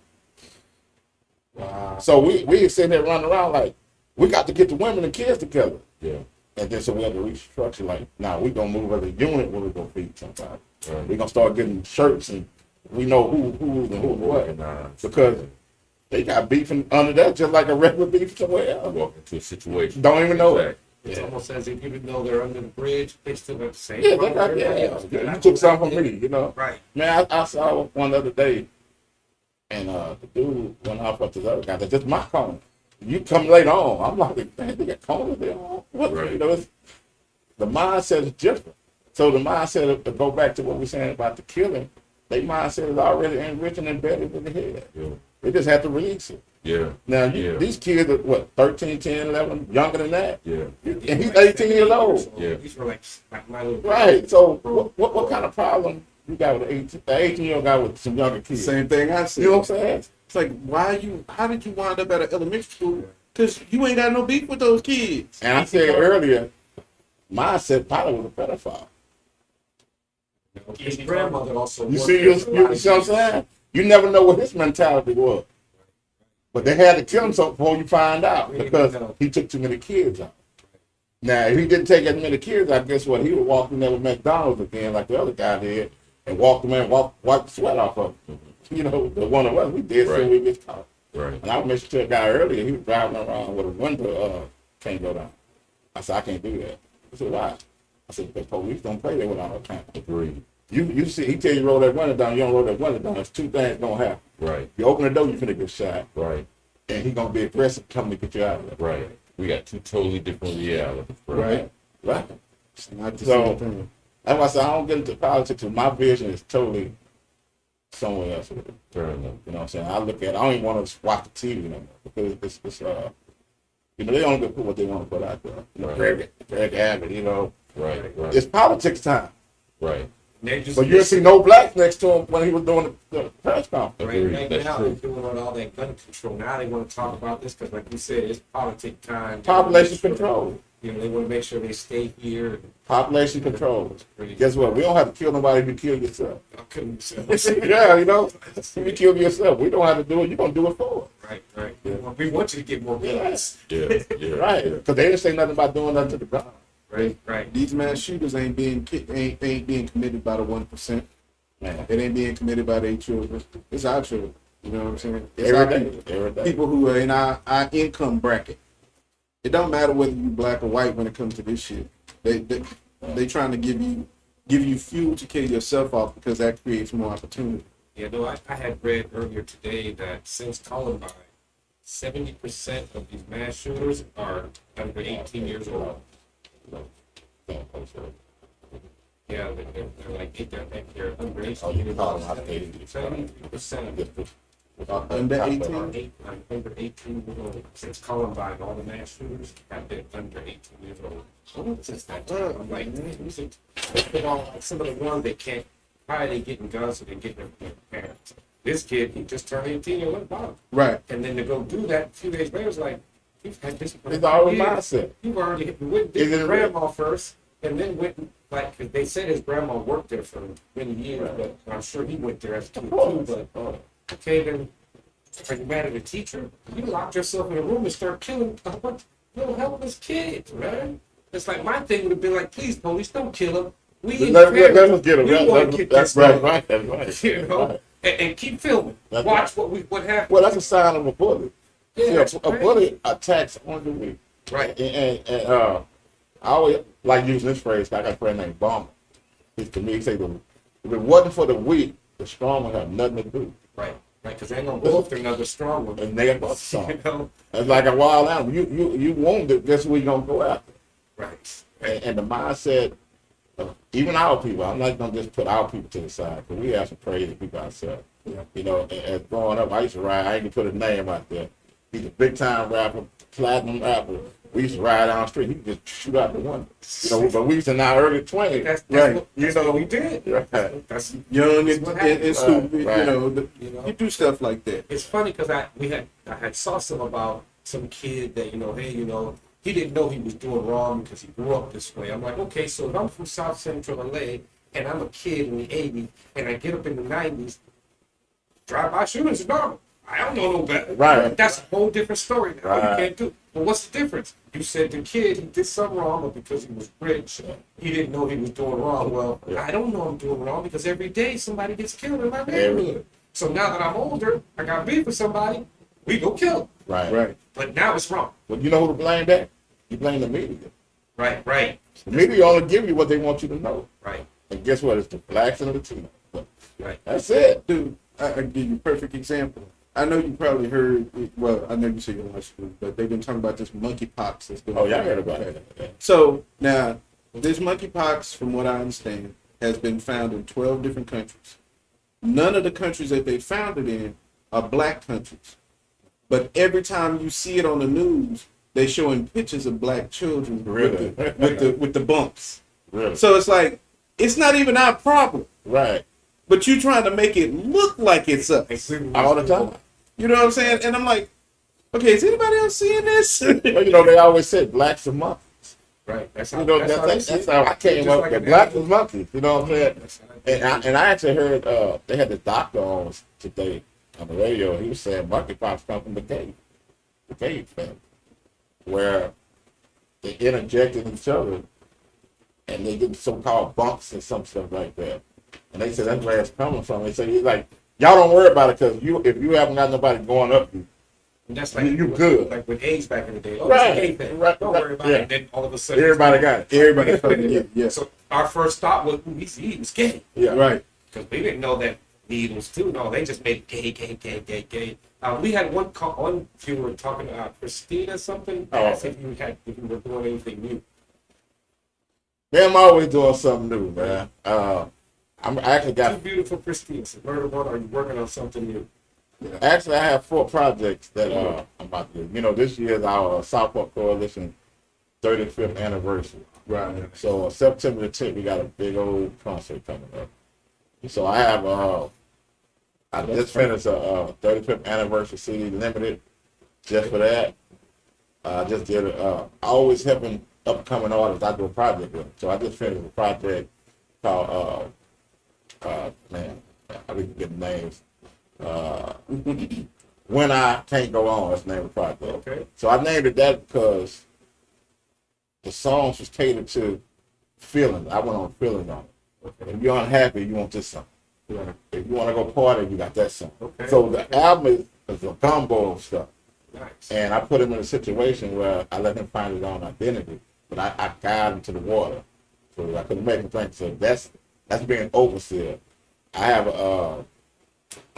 wow. So we sitting there running around like, we got to get the women and kids together. Yeah. And then so we had to restructure like, now we gonna move as a unit when we gonna feed somebody. Right. We gonna start getting shirts and we know who and who what. Organized. Because they got beefing under that just like a regular beef somewhere else. Walk into a situation. Don't even know it. Exactly. It's Yeah. almost as if even though they're under the bridge, they still got the same Yeah, they problem got, everybody yeah. else. You took something from me, you know. Right. Man, I saw one the other day, and the dude went off up to the other guy. That's just my corner. You come later on. I'm like, man, they got corners there. What? Right. You know, the mindset is different. So the mindset to go back to what we're saying about the killing, their mindset is already enriched and embedded in the head. Yeah. They just have to release it. Yeah. Now, Yeah. these kids are, what, 13, 10, 11, younger than that? Yeah. And he's 18 years old. Yeah. These were like my little Right. So what kind of problem you got with an 18-year-old guy with some younger kids? Same thing I said. You know what I'm saying? It's like, how did you wind up at an elementary school? Because you ain't got no beef with those kids. And I said earlier, mindset probably was a pedophile. His grandmother also. You worked see, with a lot you of see what I'm kids. saying? You never know what his mentality was. But they had to kill him so before you find out because he took too many kids out. Now, if he didn't take as many kids out, guess what? He would walk in there with McDonald's again like the other guy did and walk them in, wipe the sweat off of him. You know, the one of us, we did so Right. we get caught. Right. And I mentioned to a guy earlier, he was driving around with a window, can't go down. I said, I can't do that. He said, why? I said, because police don't play there without no camera. Agreed. You see, he tell you roll that window down, you don't roll that window down. There's two things gonna happen. Right. You open the door, you finna get shot. Right. And he gonna be aggressive coming to get you out of there. Right. We got two totally different realities. Right? Right? It's not the So- same thing. That's why I said I don't get into politics, so my vision is totally somewhere else with it. Fair enough. You know what I'm saying? I look at I don't even want to watch the TV no more because it's you know, they only gonna put what they want to put out there. You know, Right. Greg Abbott, you know. Right. Right. It's politics time. Right. They just, But you didn't see no blacks next to him when he was doing the press conference. right, right That's now true. they're doing all that gun control. Now they want to talk about this because, like you said, it's politic time. Population control. You know, they want to make sure they stay here. Population control. Pretty- Guess what? We don't have to kill nobody if you kill yourself. I couldn't say. Yeah, you know, if you kill yourself, we don't have to do it. You're gonna do it for us. Right, right. We want you to get more guns. Yeah. Right, because they didn't say nothing about doing nothing to the ground. Right. These mass shooters ain't being committed by the 1%. Man, It ain't being committed by their children. It's our children. You know what I'm saying? It's every our day, people. every day. People who are in our income bracket. It don't matter whether you black or white when it comes to this shit. They trying to give you fuel to kill yourself off because that creates more opportunity. Yeah, no, I had read earlier today that since Columbine, 70% of these mass shooters are under 18 years old. Yeah, they're like they're under 18 years old. 70% of them Under 18? are under 18 years old. Since Columbine, all the mass shooters have been under 18 years old. Since that time, I'm like, man, we should put on like some of the ones that can't. How are they getting guns so they get their parents? This kid, he just turned 18 and went bottom. Right. And then to go do that a few days later, it's like, you've had this. It's always mindset. You've already went and did his grandma first, and then went, like, 'cause they said his grandma worked there for many years, but I'm sure he went there as a kid too. But, okay, then, are you mad at the teacher? You locked yourself in a room and start killing a bunch of little helpless kids, man. It's like, my thing would have been like, please, police, don't kill him. We Let us get we want to get this right, done. that's right. You know, Right. and keep filming. That's Watch what happens. Well, that's a sign of a bullet. Yeah, See, a bullet attacks on the weak. Right. And I always like using this phrase. I got a friend named Bomber. To me, he say, if it wasn't for the weak, the strong would have nothing to do. Right. Because they ain't gonna go after another strong one. And they both strong. You know. It's like a wild animal. You wound it, guess who you gonna go after? Right. And the mindset of even our people, I'm not gonna just put our people to the side, because we have some crazy people ourselves. Yeah. You know, and growing up, I used to ride, I ain't gonna put a name out there. He's a big time rapper, platinum rapper. We used to ride down the street, he could just shoot out the window. You know, but we was in our early 20s. That's Right. what we did. Right. That's Young That's and, what and, happened. and stupid, Right. you know, You know? you do stuff like that. it's funny because I had saw some about some kid that, hey, he didn't know he was doing wrong because he grew up this way. I'm like, okay, so if I'm from South Central LA and I'm a kid in the 80s and I get up in the 90s, drive-by shootings is normal. I don't know no better. Right. That's a whole different story now. Right. You can't do. But what's the difference? You said the kid, he did something wrong, but because he was rich, he didn't know he was doing wrong. Well, Yeah. I don't know I'm doing wrong because every day somebody gets killed in my neighborhood. So now that I'm older, I got beef with somebody, we go kill him. Right. Right. But now it's wrong. Well, you know who to blame that? You blame the media. Right. The media only give you what they want you to know. Right. And guess what? It's the blacks and the Latinos. Right. That's it. Dude, I can give you a perfect example. I know you probably heard, well, I know you say you don't watch it, but they've been talking about this monkeypox that's going Oh, on. y'all heard about it. So now, this monkeypox, from what I understand, has been found in 12 different countries. None of the countries that they found it in are black countries. But every time you see it on the news, they showing pictures of black children Really? with the bumps. Really? So it's like, it's not even our problem, Right. but you trying to make it look like it's us. All the time. You know what I'm saying? And I'm like, okay, is anybody else seeing this? Well, you know, they always said blacks are monkeys. Right. That's how, You know, that's how I came Just up like with an blacks animal. are monkeys. You know what I'm saying? That's how And I actually heard they had the doctor on today on the radio. He was saying monkeypox come from the cave family, where they interjected each other and they get so-called bumps and some stuff like that. And they said that's where it's coming from. They say, he's like, y'all don't worry about it because if you haven't got nobody going up you, And that's like You good. Like with AIDS back in the day. Oh, Right, it's a gay thing. right, Don't right, worry about yeah. it. And then all of a sudden, everybody got it. Everybody fucking get yeah. So our first thought was, ooh, he was gay. Yeah. Right. Because we didn't know that needles too. No, they just made it gay. We had one viewer talking to Christina something. Oh. Asked if you were doing anything new. Man, I'm always doing something new, man. I actually Too got beautiful, Christina. So Murder One, are you working on something new? Actually, I have 4 projects that I'm about to do. You know, this year is our Southport Coalition 35th anniversary. Right. So September the 10th, we got a big old concert coming up. So I have I just finished a 35th anniversary CD limited just for that. I just did I always helping upcoming artists. I do a project with them. So I just finished a project called man, I didn't get the names. When I Can't Go On. That's the name of the project. Okay. So I named it that because the songs was catered to feelings. I went on feelings on it. Okay. If you're unhappy, you want this song. Yeah. If you want to go party, you got that song. Okay. So the album is a gumbo of stuff. Nice. And I put him in a situation where I let him find his own identity, but I guide him to the water. So I couldn't make him think. So that's being overseer. I have a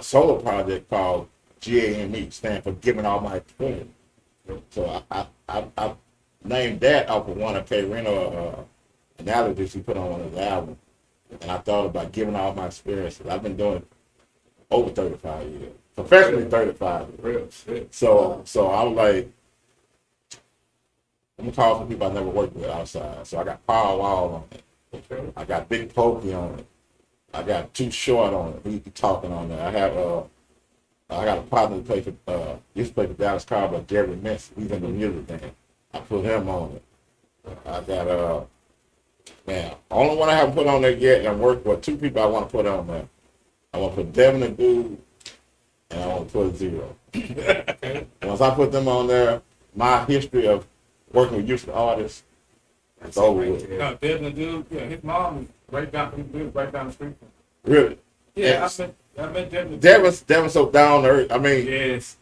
solo project called GAME, stand for Giving All My Experience. So I named that off of one of K-Rino analogies he put on one of his albums. And I thought about giving all my experiences. I've been doing it over 35 years. Professionally 35 years. Real shit. So I was like, I'm gonna call some people I never worked with outside. So I got Power Wall on it. Okay. I got Big Pokey on it. I got Too Short on it. He talking on there. I got a partner that played for used to play for Dallas Cowboys, Jerry Mintz. He's in the music thing. I put him on it. I got man, only one I haven't put on there yet and worked with, two people I want to put on there. I want to put Devin and Dude, and I want to put Zero. Once I put them on there, my history of working with youth artists is over with. No, Devin, dude, yeah, his mom was right down the street from him. Really. Yeah, And I met Devin. Devin's so down to earth. I mean, Yes.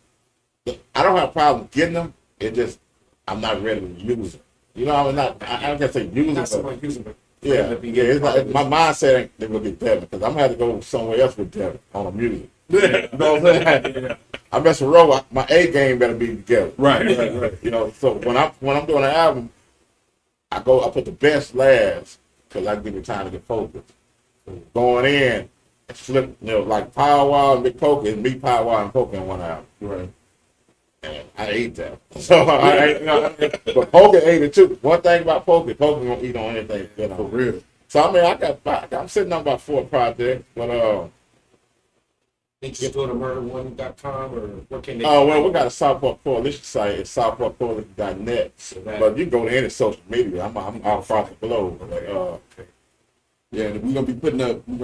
I don't have a problem getting them. It just, I'm not ready to use them. You know, I'm not, I don't gonna say use them. Not someone using it. Yeah, it's not, my mindset ain't they gonna get Devin because I'm gonna have to go somewhere else with Devin on the music. You know what I'm saying? Yeah. I mess with Roe, my A game better be together. Right. You know, so when I'm doing an album, I put the best last because I give me time to get focused. Going in, flip, like Power Wall and Big Pokey, and me, Power Wall and Pokey in one album. Right. And I ate that. So but Pokey ate it too. One thing about Pokey gonna eat on anything. For real. So I mean, I'm sitting on about 4 projects, but Think you go to murderone.com or where can they? oh well, we got a Southport Coalition site. It's southportcoalition.net. So that, But you can go to any social media. I'm all across the globe. Yeah, and we're gonna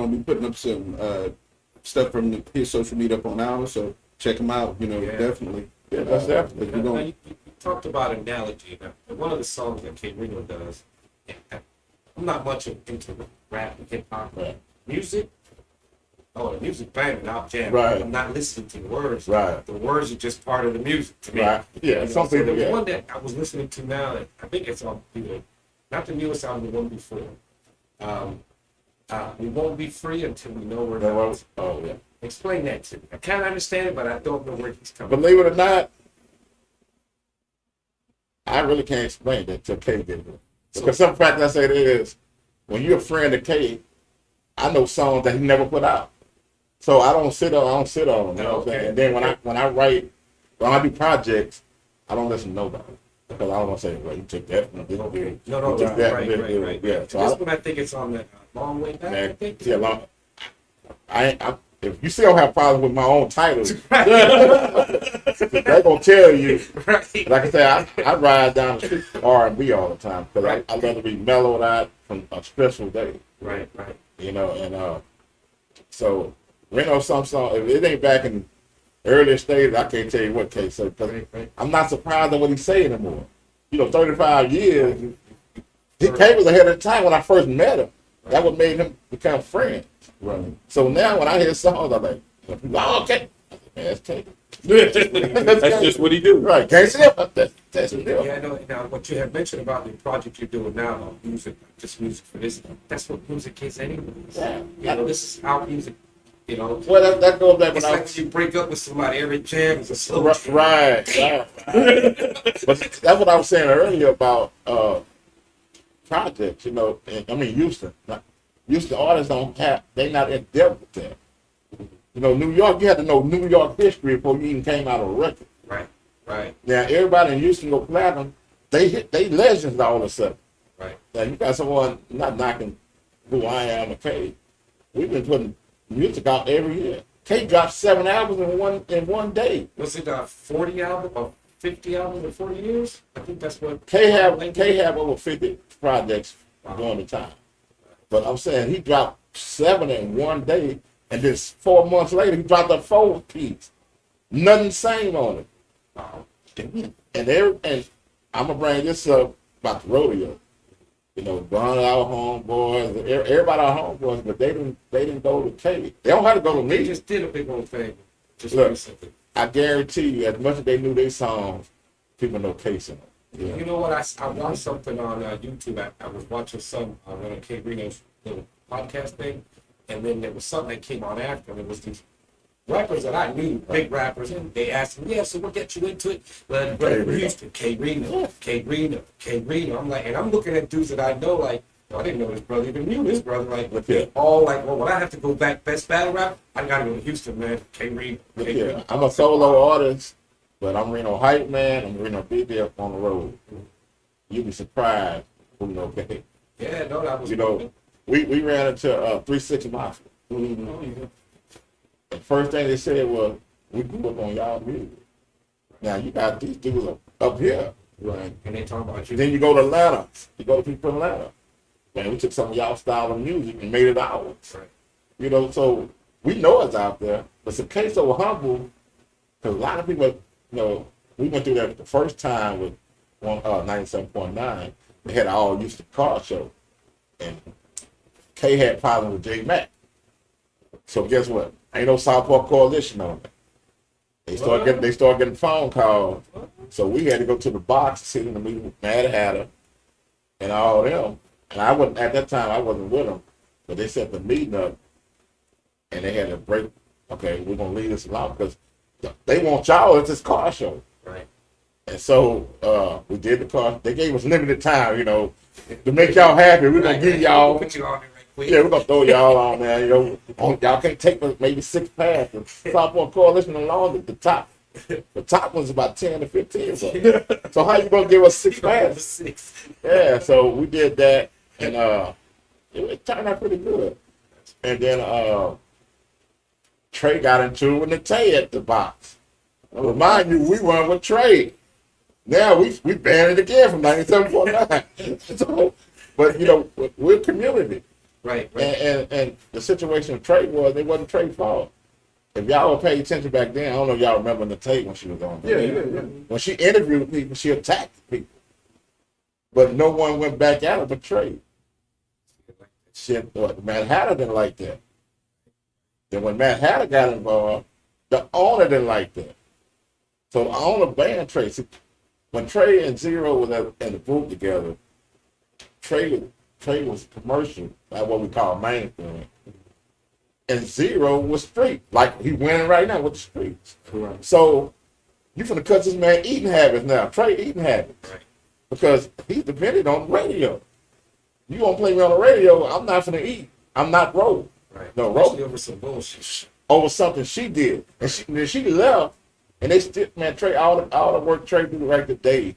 be putting up some stuff from his social media up on ours. So check him out. Yeah. Definitely. Yeah, that's definitely. We're now, gonna, you talked about analogy. Now, one of the songs that K-Rino does, I'm not much into rap and hip hop. Right. Music, the music banging, I'll jam. Right. I'm not listening to the words. Right. The words are just part of the music to me. Right. Yeah, You know, some so people, the yeah. one that I was listening to now, I think it's on, not the newest album, the one before. We won't be free until we know we're not. Oh yeah. Explain that to me. I kind of understand it, but I don't know where he's coming from. Believe it or not, I really can't explain that till K gets it. Because some fact I say it is, when you're a friend of K, I know songs that he never put out. So I don't sit on them, you know what I'm saying? And then when I do projects, I don't listen to nobody. Because I don't want to say, well, you took that from this. Okay. No, You took that from this, right. Yeah. So This one, I think it's on the long way back, I man, think. yeah, if you still have problems with my own titles, they're gonna tell you. Right. Like I say, I ride down the street for R&B all the time because I love to be mellowed out from a stressful day. Right. And so some song, if it ain't back in earlier stages, I can't tell you what K said because I'm not surprised at what he's saying anymore. 35 years, K was ahead of the time when I first met him. That what made him become friends. right. So now when I hear songs, I'm like, oh, okay, man, that's K. That's just what he do. Right, can't see it. That's real. Yeah, I know. Now, what you have mentioned about the project you're doing now, music, just music for this, that's what music is anyways. Yeah. This is how music, Well, that goes back when it's I like was when you break up with somebody, every jam is a slow jam. right. But that's what I was saying earlier about projects. Houston. Houston artists they're not in depth with that. New York, you had to know New York history before you even came out of a record. Right. Now everybody in Houston go platinum. They legends all of a sudden. Right. Now you got someone not knocking who I am or K. We've been putting music out every year. K dropped 7 albums in one day. Was it 40 albums or 50 albums in 40 years? I think that's what K have over 50 projects during the time. But I'm saying he dropped 7 in one day, and then 4 months later he dropped a 4 piece. Nothing same on it. And I'm gonna bring this up about the rodeo. You know, burn our homeboys, everybody our homeboys, but they didn't go to K. They don't have to go to They me. just did a big old thing. Just Look. recently. I guarantee you, as much as they knew their songs, people know Case in them. Yeah. You know what? I watched something on YouTube. I was watching some one of K-Rino's little podcast thing, and then there was something that came on after, and it was these rappers that I knew, big rappers, and they asked me, yeah, so what got you into it? But Houston, K-Rino, K-Rino, K-Rino. I'm like, and I'm looking at dudes that I know, like, I didn't know this brother, even knew this brother, like, Look they here. all like, well, when I have to go back, best battle rap, I gotta go to Houston, man, K-Rino, Look K-Rino. here, I'm a solo artist, but I'm Reno hype man. I'm Reno big there on the road. You'd be surprised who know K. Yeah, no, that was, You know, we ran into 360 Mafia. oh, yeah. The first thing they said was, we grew up on y'all music. Now you got these dudes up here. Right, and they talk about you. Then you go to Atlanta. You go to people in Atlanta. Man, we took some of y'all style of music and made it ours. Right. You know, so we know it's out there. But it's a case of humble, because a lot of people, you know, we went through that the first time with 97.9. They had an all used to car show. And K had problems with J Mac. So guess what? Ain't no Southpaw Coalition on it. They start getting phone calls. So we had to go to the box to sit in the meeting with Mad Hatter and all them. And I wasn't at that time. I wasn't with them, but they set the meeting up, and they had to break. Okay, we're gonna leave this alone because they want y'all at this car show. Right. And so we did the car. They gave us limited time, you know, to make y'all happy. We're gonna give y'all. Put you on there right quick. Yeah, we're gonna throw y'all on there. You know, y'all can't take maybe 6 passes. Southpaw Coalition alone at the top. The top one's about 10 to 15. So how you gonna give us 6 passes? 6. Yeah, so we did that, and it turned out pretty good. And then Trey got into it with Tay at the box. Remind you, we won with Trey. Now we banned it again from 97.9. So, but you know, we're community. Right. And the situation of Trey was, it wasn't Trey's fault. If y'all were paying attention back then, I don't know if y'all remember Nate when she was on there. Yeah. When she interviewed people, she attacked people. But no one went back at her but Trey. Matt Hatter didn't like that. Then when Matt Hatter got involved, the owner didn't like that. So the owner banned Trey. See, when Trey and Zero was in the booth together, Trey was commercial, like what we call mainstream. And Zero was street, like he winning right now with the streets. Correct. So you finna cut this man eating habits now, Trey eating habits, Right. because he's dependent on the radio. You gonna play me on the radio? I'm not finna eat. I'm not roll. Right. No, Especially roll over some bullshit. over something she did, and she left, and they still, man, Trey, all the work Trey do right today,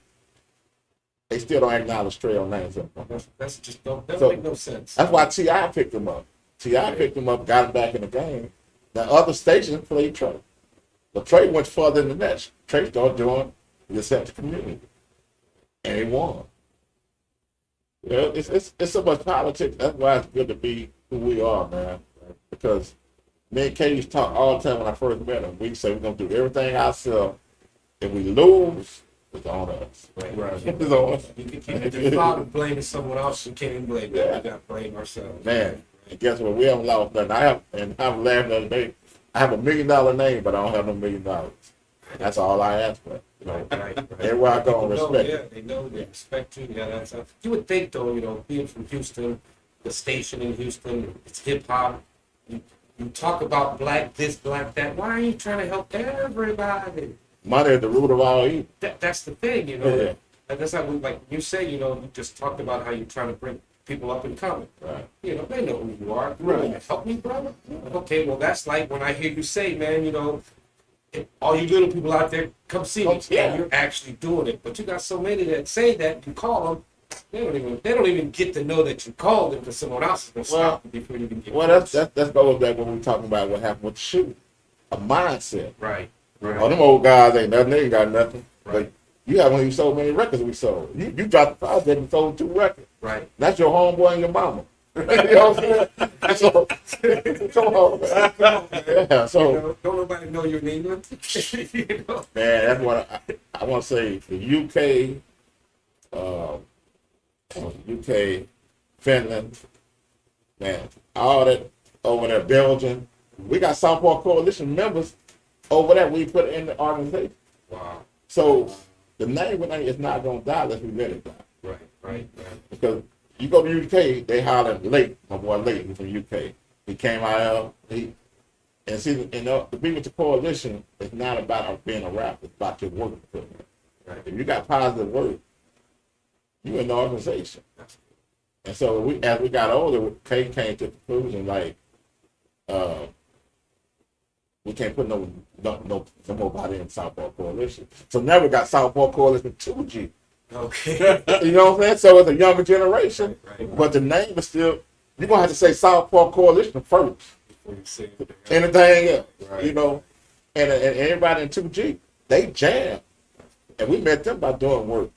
they still don't acknowledge Trey on 97. That's just don't So, make no sense. That's why T.I. picked him up. T.I. picked him up, got him back in the game. The other stations played Trey. But Trey went further than that. Trey started doing the accepted community. And he won. You know, it's so much politics. That's why it's good to be who we are, man. Because me and Katie used to talk all the time when I first met him. We say we're going to do everything ourselves. If we lose, it's on us. Right. It's on us. If you thought of blaming someone else, you can't even blame them. We got to blame ourselves. Man, and guess what? We haven't lost nothing. I was laughing the other day. I have $1 million name, but I don't have no $1 million. That's all I ask for. You know, Right. everywhere I go, People know, respect. yeah, they know, they respect you. Yeah, that's you would think though, you know, being from Houston, the station in Houston, it's hip hop. You talk about black this, black that. Why are you trying to help everybody? Money is the root of all evil. That's the thing, you know. Yeah. And that's how we, like you say, you know, you just talked about how you're trying to bring people up in coming. Right. You know, they know who you are. Right. Help me, brother. Okay, well, that's like when I hear you say, man, you know, if all you little people out there, come see me. Yeah. And you're actually doing it. But you got so many that say that, you call them, they don't even get to know that you called them because someone else is going to stop you before you even get Well, that's goes back when we talking about what happened with the shooting. A mindset. Right. All them old guys ain't nothing. They ain't got nothing. Right. But you haven't even sold many records we sold. You dropped the project and sold 2 records. Right. That's your homeboy and your mama. You know what I'm saying? So, come on, man. Yeah, so Don't nobody know your name. You know? man, that's what I want to say. The UK, Finland, man, all that over there, Belgium. We got Southport Coalition members over there. We put in the organization. Wow. So the name is not gonna die unless we let it die. Right. Because you go to UK, they holler Lake, my boy Lake, he's from UK. He came out and the being with the coalition is not about being a rapper, it's about your work. Right. If you got positive work, you in the organization. And so as we got older, Kay came to the conclusion like we can't put no nobody in Southport Coalition. So now we got Southport Coalition 2G. Okay. You know what I'm saying? So it's a younger generation, Right. but the name is still, you're going to have to say Southport Coalition first. Before you say it. Anything else, Right. you know? And everybody in 2G, they jam. And we met them by doing work.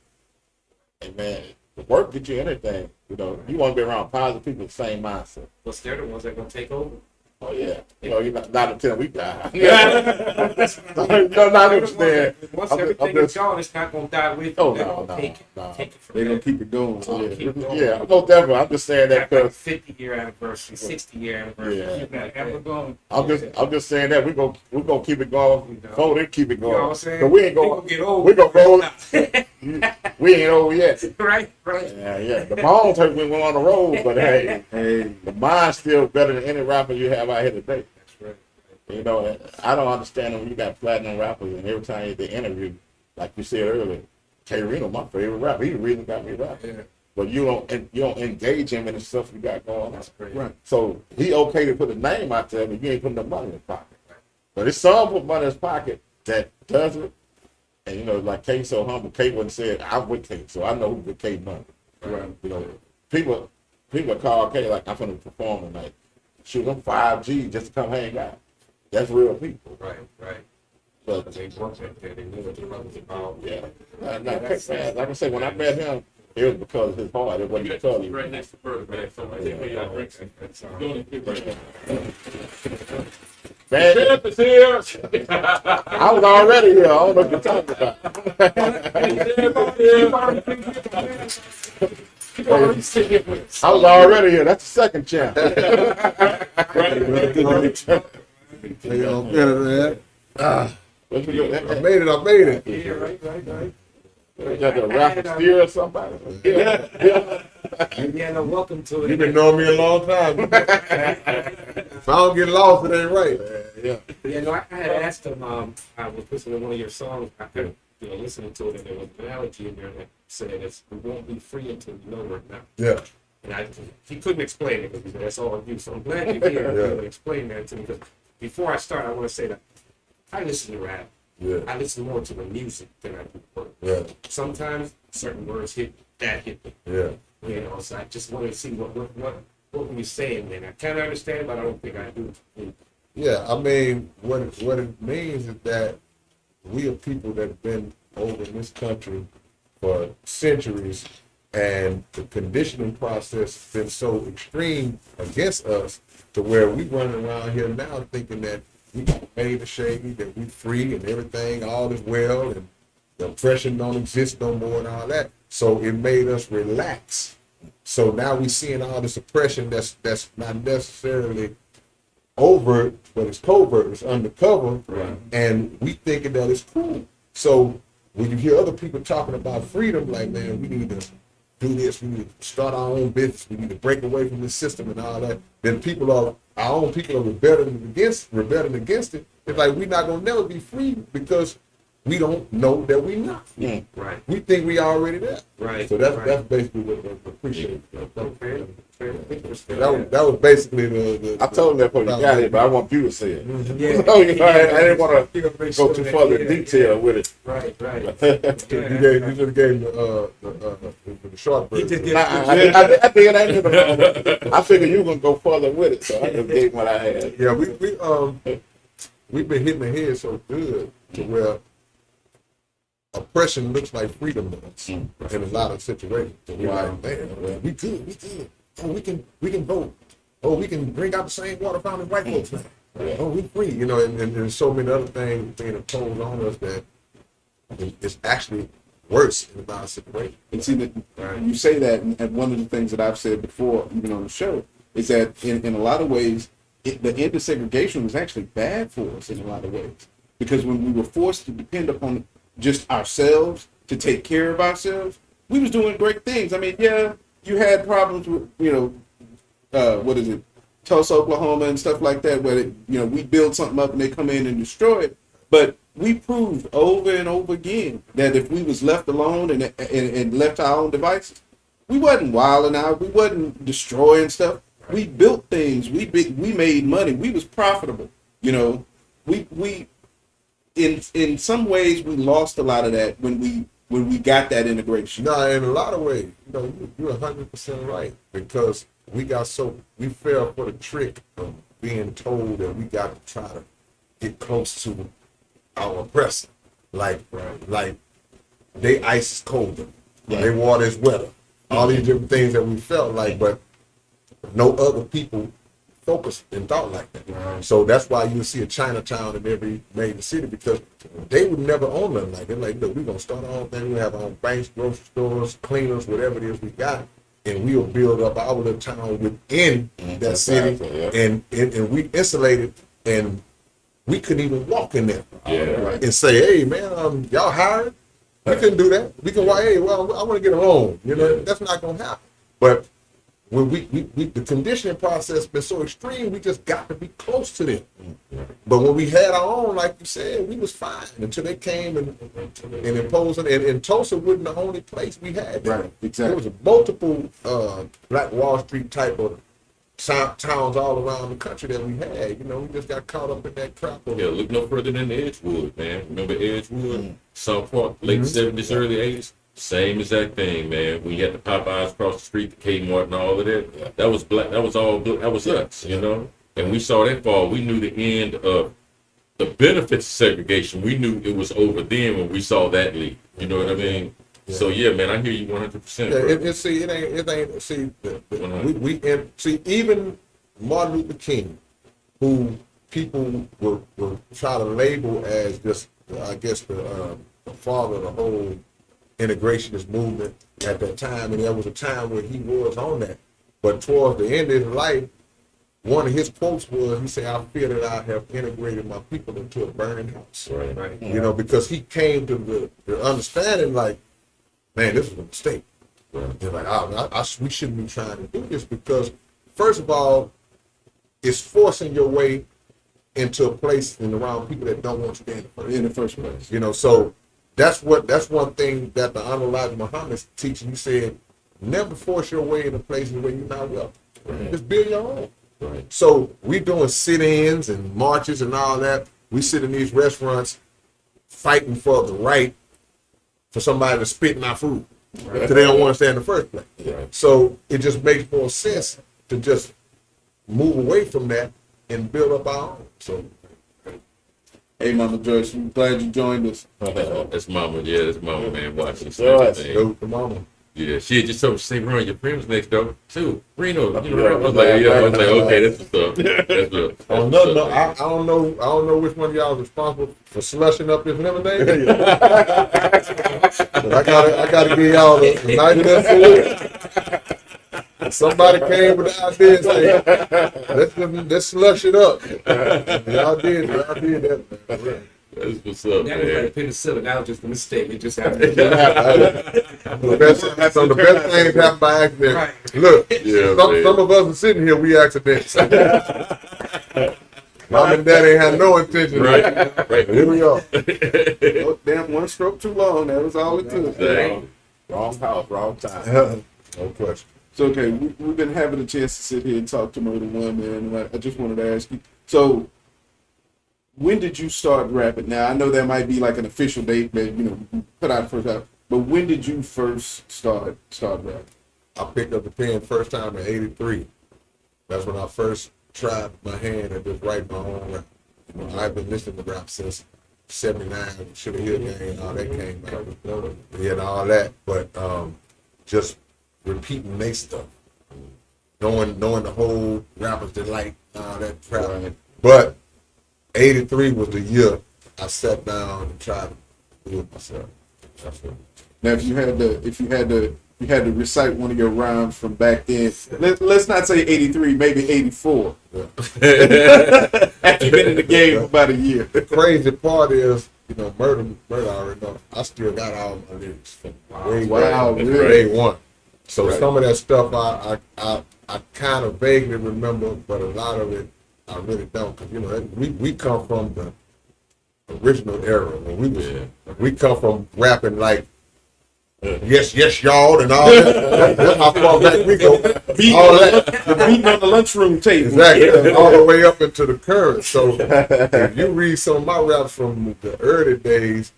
And man, the work get you anything. You know, you want to be around positive people with the same mindset. Well, they're the ones that are going to take over. Oh, yeah. You know, you're not until we die. No, not understand. Once I'm everything just- is gone, it's not going to die with you. Oh, They're no, gonna no, take it. no. Take it from They're there. gonna keep it going. Oh, keep going. Yeah, most definitely. I'm just saying that Got like because 50-year anniversary, 60-year anniversary. Yeah. Keep that ever going. I'm just saying that we're gonna keep it going before they keep it You know going. what I'm saying? But we ain't They going. get old. We gonna roll. We ain't over yet. right. Yeah. The bones hurt when we're on the road, but hey, Hey, the mind's still better than any rapper you have out here today. That's right. You know, I don't understand when you got platinum rappers and every time they interview, like you said earlier, K-Rino, my favorite rapper. He the reason got me rapping. Yeah. But you don't engage him in the stuff you got going on. That's great. right. So he okay to put the name out there, but you ain't putting the money in his pocket. But it's some put money in his pocket that does it. And you know, like K so humble, K wouldn't say it, I'm with K, so I know who with K money. Right. You know, people call K like I'm gonna perform tonight. Shoot them 5G just to come hang out. That's real people. Right. But But they work that there. They knew what the brother's about. yeah, like I say, when I met him, it was because of his heart. It wasn't because of Right next to Bird, man. So I take me out drinks. Go and get right now. man. Sheriff is here. I was already here. I don't know what you're talking about. I was already here. That's the second chance. They all better than that. What you do? I made it. Yeah, right. You got the rapper steer or somebody? Yeah. Yeah, no, welcome to it. You've been knowing me a long time. If I don't get lost, it ain't right. Yeah. Yeah, no, I had asked him. I was listening to one of your songs. I could, listening to it, and there was an analogy in there that said it's we won't be free until we know we're not. Yeah. And he couldn't explain it because that's all you. So I'm glad you're here Yeah. to explain that to me. Because before I start, I want to say that I listen to rap. Yeah. I listen more to the music than I do words. Yeah. Sometimes certain words hit me. Yeah. You know, so I just want to see what were you saying, man. I kind of understand, but I don't think I do. Yeah, I mean, what it means is that we are people that have been over in this country for centuries, and the conditioning process has been so extreme against us to where we running around here now thinking that we made the shady, that we free and everything, all is well, and the oppression don't exist no more and all that. So it made us relax. So now we seeing all this oppression that's not necessarily overt, but it's covert, it's undercover, Right. and we thinking that it's cool. So when you hear other people talking about freedom, like, man, we need to do this, we need to start our own business, we need to break away from this system and all that, then our own people are rebelling against it. It's like we're not gonna never be free because we don't know that we not free. Right. We think we already there. Right. So that's right. basically what I appreciate. Okay. That was basically the I told him that before you got here, but I want you to say it. Yeah. So, you know, I didn't want to go sure too that- further yeah, detail with it. Right. You just gave the short He version. just I did. I did. I figured you were gonna go further with it, so I just gave what I had. Yeah, we've been hitting the head so good to where oppression looks like freedom to us in a lot of situations. So we're like, man, well, we good. Oh, we can vote. oh, we can drink out the same water fountain as white folks now. Oh, we free, you know, and there's so many other things being imposed on us that it's actually worse in a lot of situations. And see that you say that, and one of the things that I've said before, even on the show, is that in a lot of ways, the end of segregation was actually bad for us in a lot of ways, because when we were forced to depend upon just ourselves to take care of ourselves, we was doing great things. I mean, yeah, you had problems with, what is it, Tulsa, Oklahoma, and stuff like that, where we build something up and they come in and destroy it. But we proved over and over again that if we was left alone and left to our own devices, we wasn't wilding out. We wasn't destroying stuff. We built things. We made money. We was profitable. We in some ways we lost a lot of that when we got that integration. No, in a lot of ways, you're 100% right, because we fell for the trick of being told that we got to try to get close to our oppressor. Like they ice is colder, their water is wetter. All these different things that we felt like, but no other people focused and thought like that. Right. So that's why you see a Chinatown in every major city, because they would never own nothing like that. Like, look, we're gonna start our own thing. We have our own banks, grocery stores, cleaners, whatever it is we got, and we'll build up our little town within that city, and we insulated, and we couldn't even walk in there and say, hey man, y'all hired? We couldn't do that. We can, hey, well, I want to get a loan. That's not gonna happen. But when we the conditioning process been so extreme, we just got to be close to them. But when we had our own, like you said, we was fine until they came and imposed it. And Tulsa wasn't the only place we had. Right, exactly. There was multiple Black Wall Street type of towns all around the country that we had. We just got caught up in that crap. Yeah, look no further than Edgewood, man. Remember Edgewood? South Park, late 70s, early 80s? Same exact thing, man. We had the Popeyes across the street, the Kmart and all of that. That was black. That was all. That was us, And we saw that fall. We knew the end of the benefits of segregation. We knew it was over then when we saw that leave. You know what I mean? Yeah. So yeah, man, I hear you 100%. See, even Martin Luther King, who people were trying to label as just, I guess, the father of the whole integrationist movement at that time, and there was a time where he was on that. But towards the end of his life, one of his quotes was, he said, "I fear that I have integrated my people into a burning house." Right. Because he came to the understanding, like, man, this was a mistake. Right. And like, we shouldn't be trying to do this, because, first of all, it's forcing your way into a place and around people that don't want you in the first place. So that's one thing that the Honorable Elijah Muhammad's teaching. He said, never force your way into places where you're not welcome. Right. Just build your own. Right. So we doing sit-ins and marches and all that. We sit in these restaurants fighting for the right for somebody to spit in our food. Right. Because they don't want to stay in the first place. Right. So it just makes more sense to just move away from that and build up our own. So, hey, Mama Joyce, I'm glad you joined us. That's Mama, man, watching the Mama. Yeah, she just told me, say, Ron, your friend's next door, too. Reno, I was like, okay, that's what's up. That's up. I don't know which one of y'all is responsible for slushing up this lemonade. But I gotta give y'all the night of that food. Somebody came with the idea and said, let's slush it up. Y'all did that, man. That's what's up, that man. was like penicillin. That was just a mistake. It just happened. The best things happen by accident. Right. Look, some of us are sitting here, we accidents. Mom and Dad ain't had no intention. Right. Here we are. Oh, damn, one stroke too long. That was all it took. Wrong house, wrong time. No question. So, okay, we've been having a chance to sit here and talk to Murder One, man. I just wanted to ask you. So, when did you start rapping? Now, I know there might be like an official date that, you put out first out, but when did you first start rapping? I picked up the pen first time in '83. That's when I first tried my hand at just writing my own rap. I've been listening to rap since '79, Sugar Hill Gang and all that came out. And all that, but just repeating their stuff. knowing the whole rappers that like that trap. But 83 was the year I sat down and tried to do it myself. That's it. Now, if you had to recite one of your rhymes from back then, let's not say 83, maybe 84. Yeah. After you've been in the game for about a year. The crazy part is, murder. I already know. I still got all my lyrics from way Wow, back, really? day one. So Right. some of that stuff I kind of vaguely remember, but a lot of it I really don't. Cause we come from the original era when we come from rapping like. Yes, y'all, and all that. That's how far back we go. All that. The beating on the lunchroom table. Exactly. All the way up into the current. So if you read some of my raps from the early days,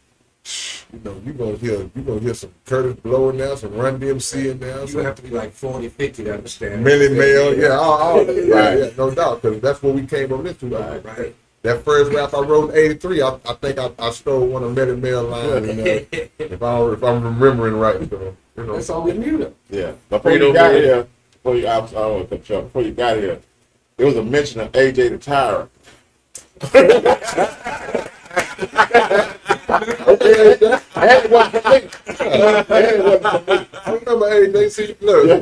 you're gonna hear some Curtis Blow in there, some Run DMC in there, You some have to be like 40, 50 to understand. Millie Mail, all that. Right. Yeah, no doubt, because that's what we came up with. Right. That first rap I wrote in '83, I think I stole one of Millie Mail lines. If I'm remembering right, so, That's all we knew though. Yeah. Before you got here, Before you got here, there was a mention of AJ the Tyrant. I remember AJ. See, look,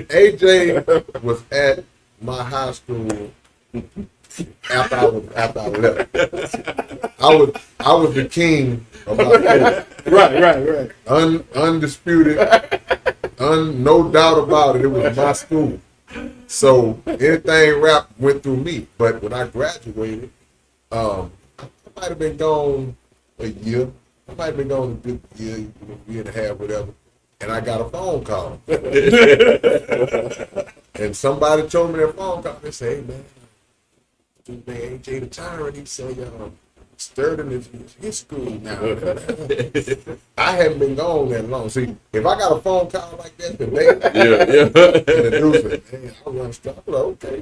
AJ was at my high school after I left. I was the king of my school. Right. Undisputed, no doubt about it. It was my school. So anything rap went through me. But when I graduated, I might have been gone a year. I might have been gone a good year and a half, whatever. And I got a phone call. And somebody told me that phone call. They say, hey, man, AJ the Tyrant, he said, Sturden is his school now. I haven't been gone that long. See, if I got a phone call like that today, and the dude said, hey, I run stuff. I'm like, okay.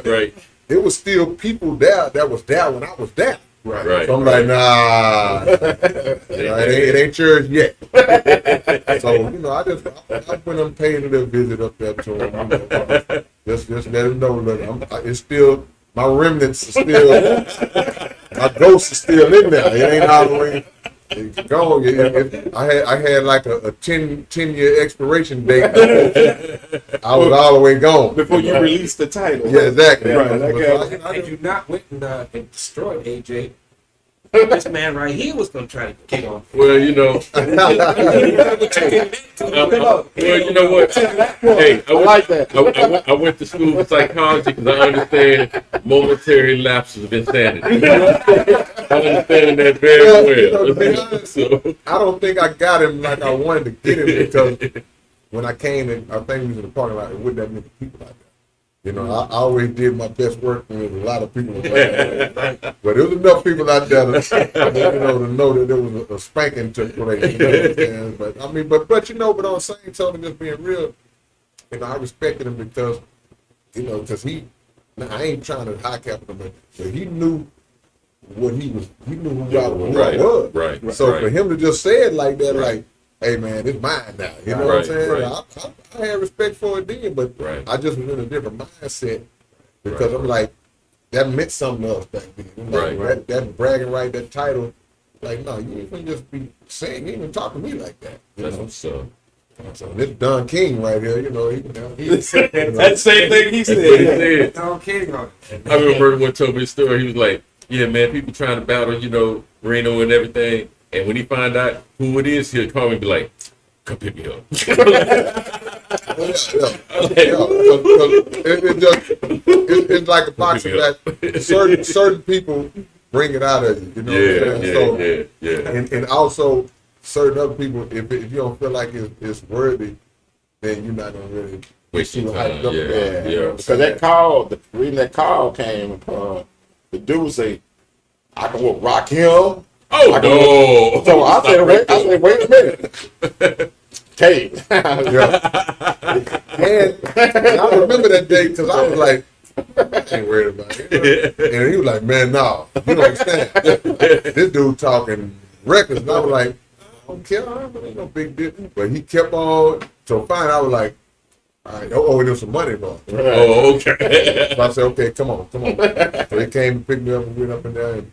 Right. There was still people there that was there when I was there. Right. So I'm like, nah, it ain't yours yet. So, I went and paid a little visit up there to him. Just let him know, look, it's still, my remnants are still, my ghost is still in there. It ain't all the way gone. I had like a 10-year expiration date. I was all the way gone. Before you release the title. Yeah, exactly. Right, okay. Had you not went and destroyed AJ, this man right here was gonna try to get on. Well, well, you know what? Hey, I like that. I went to school for psychology because I understand momentary lapses of insanity. I understand that very well. To be honest, I don't think I got him like I wanted to get him because when I came in, I think we was in the parking lot, there wasn't that many people out there. I always did my best work when there was a lot of people. But there was enough people out there to know that there was a spanking took place. But on the same token, just being real, I respected him because, because I ain't trying to high cap him, but he knew what he knew who I was. Right. So for him to just say it like that, like, hey man, it's mine now. You know what I'm saying? I had respect for it then, but I just was in a different mindset because I'm like, that meant something else back then. That bragging right, that title, like, no, you ain't gonna just be saying, you ain't even talk to me like that. That's what's up. So this Don King right here, That same thing he That's what he said. said. Don King on it. I remember one told me a story. He was like, yeah, man, people trying to battle, Reno and everything. And when he find out who it is, he'll call me and be like, come pick me up. It's like a boxing match. Certain people bring it out of you. And also certain other people, if you don't feel like it's worthy, then you're not gonna really Waste your time. Because the reason that call came, the dude say, I can rock him. Oh, no. So I said, wait a minute. K. And I remember that day because I was like, I ain't worried about it. And he was like, man, no, you don't understand. This dude talking records. And I was like, I don't care. Ain't no big deal. But he kept on. So finally, I was like, All right, oh, there's some money involved. Oh, okay. So I said, okay, come on. So he came and picked me up and went up and down.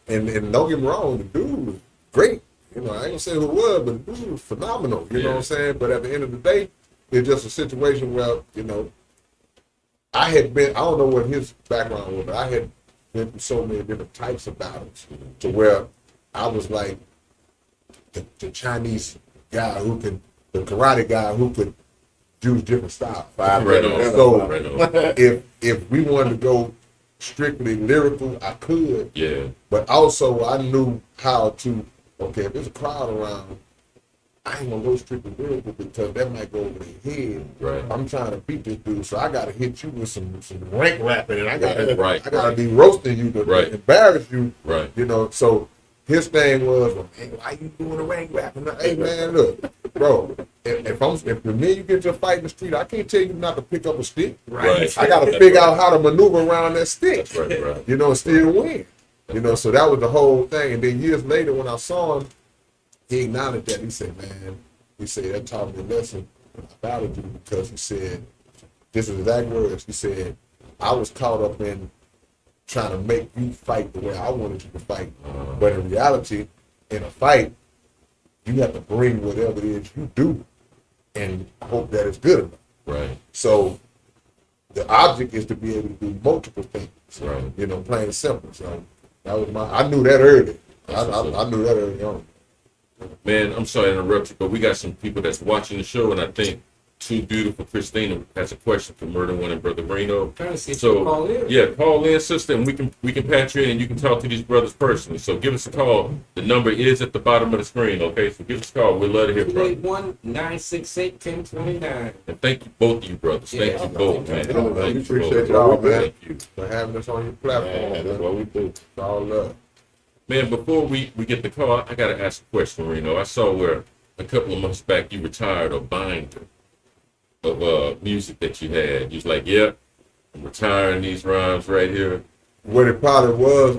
And don't get me wrong, the dude was great. You know, I ain't gonna say who it was, but the dude was phenomenal. You know what I'm saying? But at the end of the day, it's just a situation where, you know, I don't know what his background was, but I had been through so many different types of battles to where I was like the Chinese guy the karate guy who could use different styles. Right on. So Right on. if we wanted to go strictly lyrical, I could. Yeah. But also I knew how to, okay, if there's a crowd around, I ain't gonna go strictly lyrical because that might go over their head. Right. I'm trying to beat this dude, so I gotta hit you with some rank rapping, and I gotta be roasting you to embarrass you. Right. You know, so his thing was, well, man, why you doing the rank rapping? Hey man, look, bro, if me and you get into a fight in the street, I can't tell you not to pick up a stick. Right. I gotta figure out how to maneuver around that stick. That's right. You know, and still win. You know, so that was the whole thing. And then years later, when I saw him, he acknowledged that. He said, man, that taught me a lesson when I battled you, because he said, this is exact words. He said, I was caught up in trying to make you fight the way I wanted you to fight. But in reality, in a fight, you have to bring whatever it is you do and hope that it's good enough. Right. So the object is to be able to do multiple things. Right. You know, plain and simple. So that was I knew that early. I knew that early on. Man, I'm sorry to interrupt you, but we got some people that's watching the show, and I think Too Beautiful Christina has a question for Murder One and Brother Reno. Trying to see if you So can call in. yeah, call in, sister, and we can patch you in, and you can talk to these brothers personally. So give us a call. The number is at the bottom of the screen. Okay, so give us a call. We'd love to hear from you. 281-968-1029. And thank you, both of you brothers. Thank Yeah, you both, man. We Thank you appreciate both. y'all, man, Thank you. for having us on your platform. Man, that's what we do. It's all love. Man, before we get the call, I gotta ask a question, Reno. I saw where a couple of months back you retired a binder of music that you had. You was like, "Yep, I'm retiring these rhymes right here." What it probably was,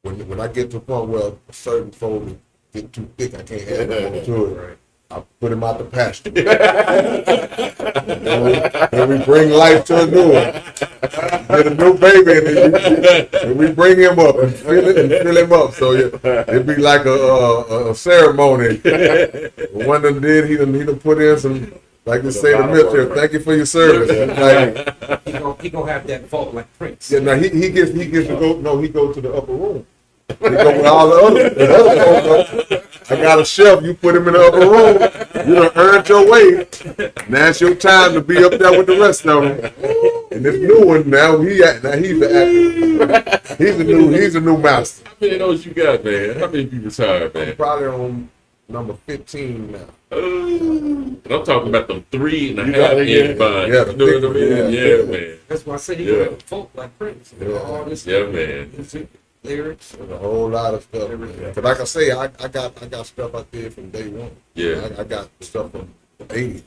when I get to a point where a certain folder get too thick, I can't add no more to it. Right. I put him out the pasture. and we bring life to a new one. Get a new baby, and we bring him up and fill him up. So it'd be like a ceremony. One that did, he done put in some, like they say in the military, thank you for your service. Like, He gonna have that vault like Prince. yeah, now he gets to go. No, he goes to the upper room. He go with all the other folks. I got a chef. You put him in the upper room. You done earned your way. Now it's your time to be up there with the rest of them. And this new one now he's the actor. He's a new master. How many of those you got, man? How many of you retired, man? Probably on number 15 now. And I'm talking about them 3.5 got it, inch binders. Yeah, You know what I mean? yeah. Yeah, man. That's why I said he Yeah. gonna have a vault like Prince. Yeah. All this Yeah, man. music, lyrics. There's a whole lot of stuff. But like I say, I got stuff I did from day one. Yeah. I got stuff from the 80s.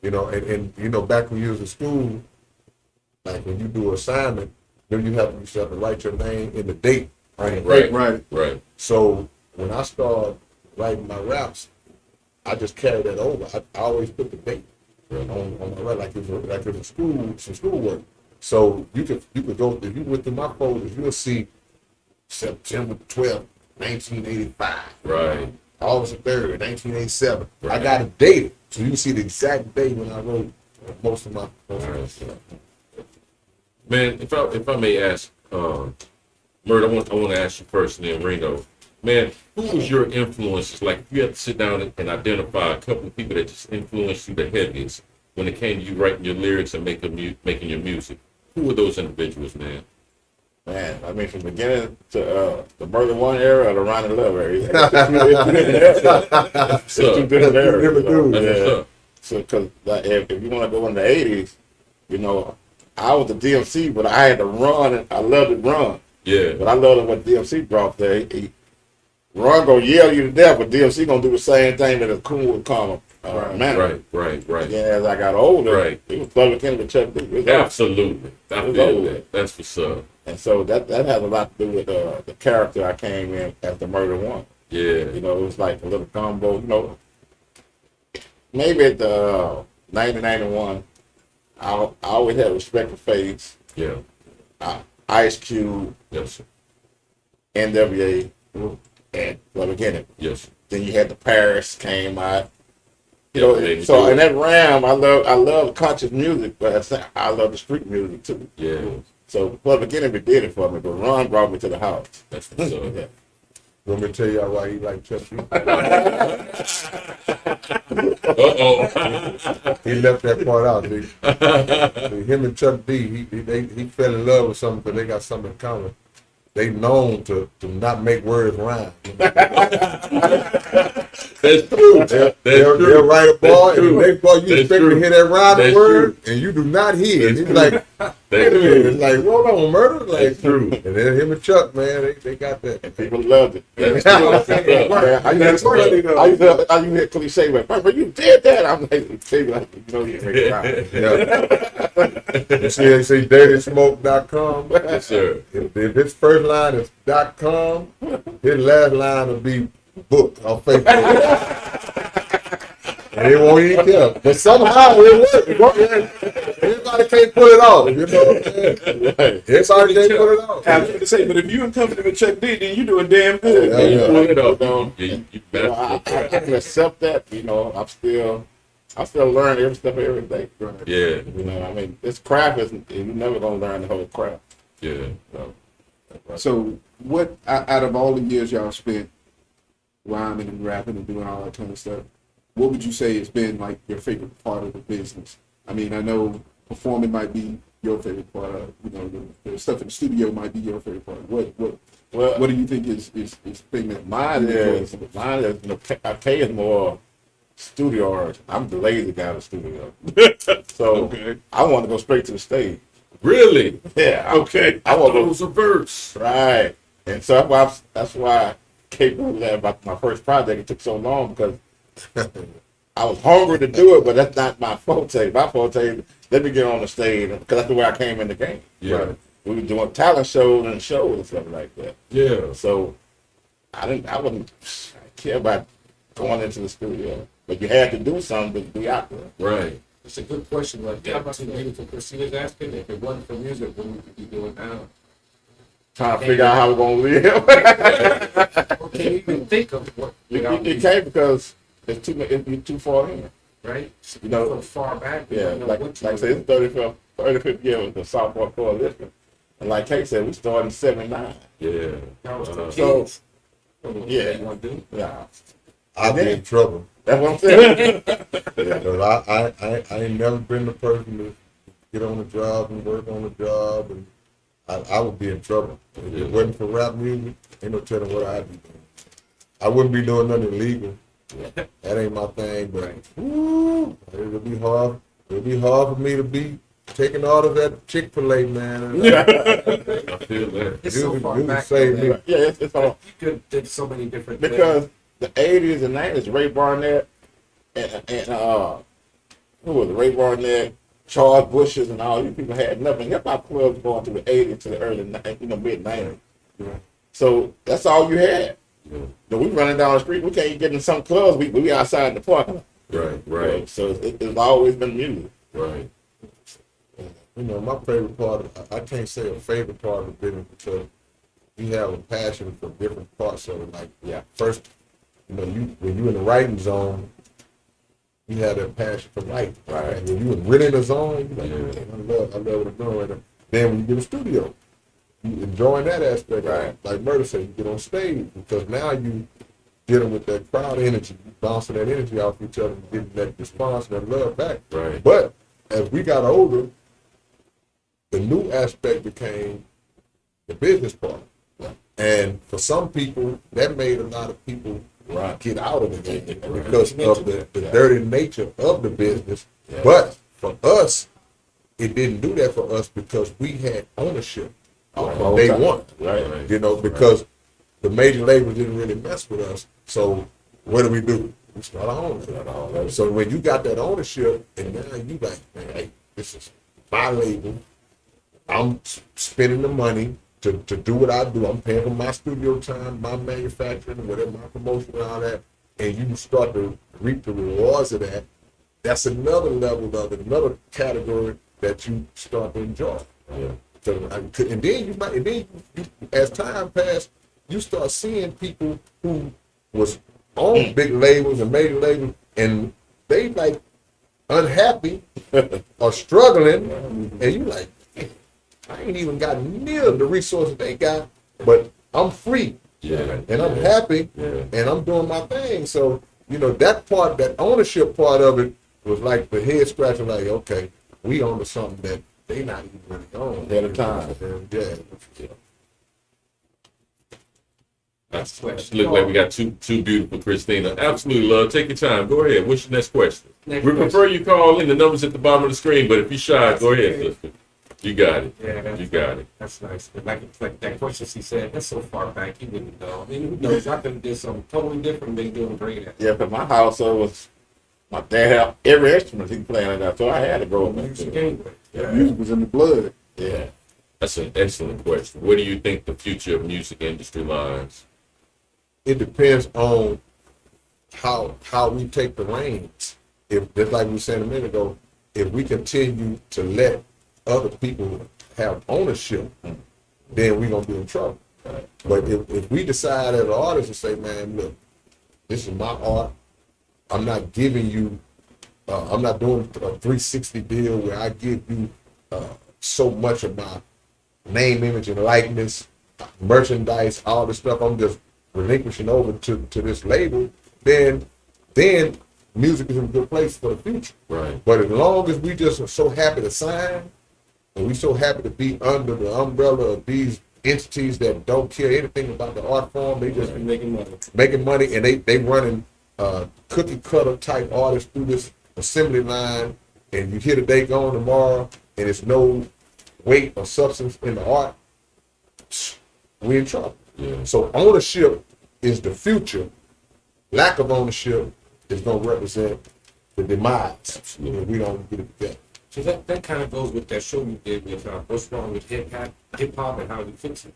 You know, and you know, back when you was in school, like when you do an assignment, then you have to write your name and the date. Right. So when I started writing my raps, I just carried that over. I always put the date on my rap, like it was some schoolwork. So you could go, if you went through my folders, you'll see September 12th, 1985. Right. August 3rd, 1987. Right. I got it dated, so you can see the exact date when I wrote most of my stuff. Man, if I may ask, Murder, I want to ask you first, and then Reno. Man, who was your influences? Like, if you had to sit down and identify a couple of people that just influenced you the heaviest when it came to you writing your lyrics and making your music, who were those individuals, man? Man, I mean, from beginning to the Murder One era or the Ronnie Love era. It's two different eras. Different dudes. That's what's up. So, because if you want to go in the 80s, you know, I was the DMC, but I had to run, and I loved to run. Yeah. But I loved what DMC brought there. Ron gonna yell you to death, but DMC gonna do the same thing that a coon would call a man. Right. Yeah, as I got older, Right. it was Public Enemy Chuck D. It was Absolutely. I It was feel over. that. That's what's up. And so that has a lot to do with the character I came in as the Murder One. Yeah. You know, it was like a little combo. You know, maybe at the 1991, I always had respect for Faith, Yeah. Ice Cube, Yes, sir. NWA, and the beginning. Yes, sir. Then you had the Paris came out. You Yeah, know, they so do in it. that realm, I love conscious music, but I love the street music too. Yeah. So for the beginning, it did it for me, but Ron brought me to the house. That's what's up. Yeah. Want me to tell y'all why he like Chuck D? Uh-oh. He left that part out. See, him and Chuck D, he fell in love with something because they got something in common. They known to not make words rhyme. That's true. They'll write a ball, That's and true. the next ball you That's expect true. to hear that rhyming That's word, and you do not hear it. That's He's true. like, wait a minute. It's like, hold on, murder? Like, That's true. And then him and Chuck, man, they got that. People loved it. That's true. That's what's up. Man, I used to hear cliche, but you did that. I'm like, they be like, you know, you make it right. Yeah. You see, they say dirtysmoke.com. Yes, sir. If his first line is .com, his last line will be book on Facebook. And it won't even tell. But somehow it works. Everybody can't pull it off. You know what I'm saying? Everybody can't pull it off. I was going to say, but if you in company with Chuck D, then you doing damn good. Yeah, You yeah. pull it up. No. You You know, I better. can accept that. You know, I still learn every step of every day. Yeah. You know, I mean, this craft is you're never gonna learn the whole craft. Yeah. So, what out of all the years y'all spent rhyming and rapping and doing all that kind of stuff, what would you say has been like your favorite part of the business? I mean, I know performing might be your favorite part. You know, the stuff in the studio might be your favorite part. What do you think is thing that Mine is K is more studio art. I'm the lazy guy in the studio. So Okay. I want to go straight to the stage. Really? Yeah. Okay. I want to go Those are verse. right. And so that's why K wrote that about my first project. It took so long because I was hungry to do it, but that's not my forte. My forte, let me get on the stage because that's the way I came in the game. Yeah. Right. We were doing talent shows and shows and stuff like that. Yeah. So I wouldn't care about going into the studio, but you had to do something to be out there. Right. It's a good question. Like, yeah, about beautiful Christina's asking, if it wasn't for music, what would you be doing now? Trying to figure out how we're gonna live. Or can you even think of what? you can't because it's you're too far in. Right? You know, so far back. You Yeah, don't know like what I you said, it's 35th year with the Southport Coalition, and like Kate said, we started in '79. Yeah. Y'all was still So kids. What yeah. you want to do? Yeah, I'll be in trouble. that's what I'm saying. Because I ain't never been the person to get on the job and work on the job, and I would be in trouble. If it wasn't for rap music, ain't no telling what I'd be doing. I wouldn't be doing nothing illegal. That ain't my thing, but woo, it'll be hard. It'll be hard for me to be taking orders at Chick-fil-A, man. I feel that. It's so far You back. save me. Yeah, it's all You could did so many different because the '80s and '90s, Ray Barnett and who was it? Ray Barnett, Charles Bushes, and all these people had nothing. Hip hop clubs going through the '80s to the early mid '90s. So that's all you had. Yeah. So we running down the street. We can't get in some clubs. We outside the parking lot. Right. Right. So it's always been music. Right. You know, my favorite part, I can't say a favorite part of the business because we have a passion for different parts of it. Like, Yeah. first, you know, when you in the writing zone, you have that passion for writing. Right. And when you really in the zone, you like, Yeah. man, I love what I'm doing right now. Then when you get a studio, you enjoying that aspect. Right. Like Murder said, you get on stage because now you dealing with that crowd energy, you bouncing that energy off each other, and getting that response and that love back. Right. But as we got older, the new aspect became the business part. And for some people, that made a lot of people get out of the game because of the dirty nature of the business. Yeah. But for us, it didn't do that for us because we had ownership from day one. Right. You know, because the major labels didn't really mess with us. So what do? We start our own. So when you got that ownership, and now you like, man, hey, this is my label. I'm spending the money to do what I do. I'm paying for my studio time, my manufacturing, whatever, my promotion and all that. And you start to reap the rewards of that. that's another level of it, another category that you start to enjoy. Yeah. So, and then you, as time passed, you start seeing people who was on big labels and major labels, and they like unhappy or struggling, and you like, I ain't even got near the resources they got, but I'm free, Yeah. and I'm happy, Yeah. and I'm doing my thing. So, you know, that part, that ownership part of it was like the head scratcher, like, okay, we own to something that they not even really on. At a time. Yeah. That's look like we got two beautiful Christina. Absolutely, love. Take your time. Go ahead. What's your next question? Next We question. prefer you call in. The numbers at the bottom of the screen, but if you're shy, go ahead, sister. You got it. Yeah, You got it. that's nice. But like that question she said, that's so far back, you wouldn't know. I mean, who knows? I could have did something totally different, been doing great at. Yeah, but my household was, my dad had every instrument he playing that, so I had to grow up Music into it. anyway. Yeah, music was in the blood. Yeah. That's an excellent question. Where do you think the future of music industry lies? It depends on how we take the reins. If, just like we said a minute ago, if we continue to let other people have ownership, then we're gonna be in trouble. But if we decide as an artist to say, man, look, this is my art, I'm not giving you, I'm not doing a 360 deal where I give you so much of my name, image, and likeness, merchandise, all this stuff. I'm just relinquishing over to this label. Then music is in a good place for the future. Right. But as long as we just are so happy to sign, and we so happy to be under the umbrella of these entities that don't care anything about the art form, they just Be making money. and they running cookie cutter type artists through this assembly line, and you hear the day gone tomorrow, and it's no weight or substance in the art, we in trouble. Yeah. So ownership is the future. Lack of ownership is going to represent the demise. If we don't get it together. So that kind of goes with that show you did with what's wrong with hip hop and how we fix it,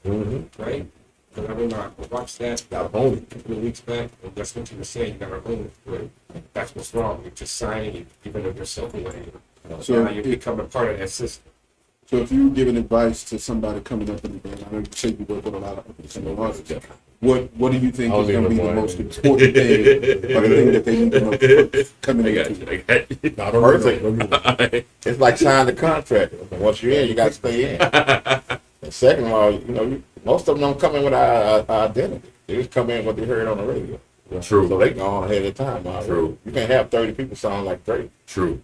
right? Because I remember I watched that Own it. a couple of weeks back, and that's what you were saying. You got to own it. Right? That's what's wrong. You're just signing, you're giving of yourself away. So now you're becoming part of that system. So if you were giving advice to somebody coming up in the band, I know you say you work with a lot of up-and-coming artists. What do you think I is don't going to be even the know most why. important thing, or the thing that they need to know coming I into got it? you. I got you. No, I don't First know. It's like signing the contract. Once you're in, you got to stay in. And second of all, you know, most of them don't come in with our identity. They just come in what they heard on the radio. True. So they go on ahead of time. Already. True. You can't have 30 people sound like Drake. True.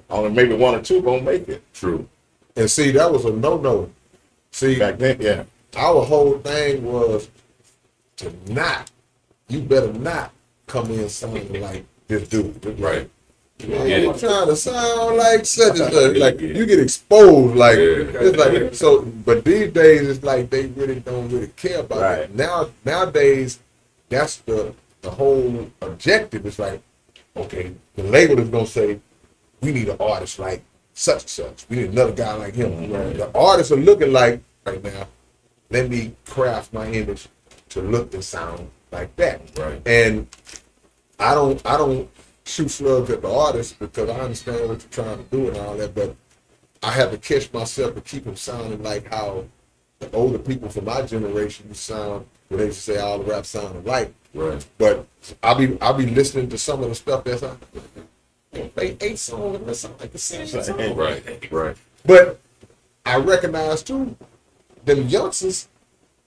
Only maybe one or two gonna make it. True. And see, that was a no-no. See, Back then, yeah. our whole thing was to not, you better not come in sounding like this dude. Right. Man, you trying to sound like such and such. Like, you get exposed. Like, Yeah. it's like, so, but these days, it's like they really don't really care about it. Right. Nowadays, that's the whole objective. It's like, okay, the label is going to say, we need an artist like such and such. We need another guy like him. The artists are looking like, right now, let me craft my image to look and sound like that. Right. And I don't shoot slugs at the artist because I understand what you're trying to do and all that, but I have to catch myself to keep them sounding like how the older people from my generation used to sound when they used to say all the rap sounded alike. Right. But I'll be listening to some of the stuff that's out there. They 8 songs and that sound like the same song. Right. Right. But I recognize too, them youngsters,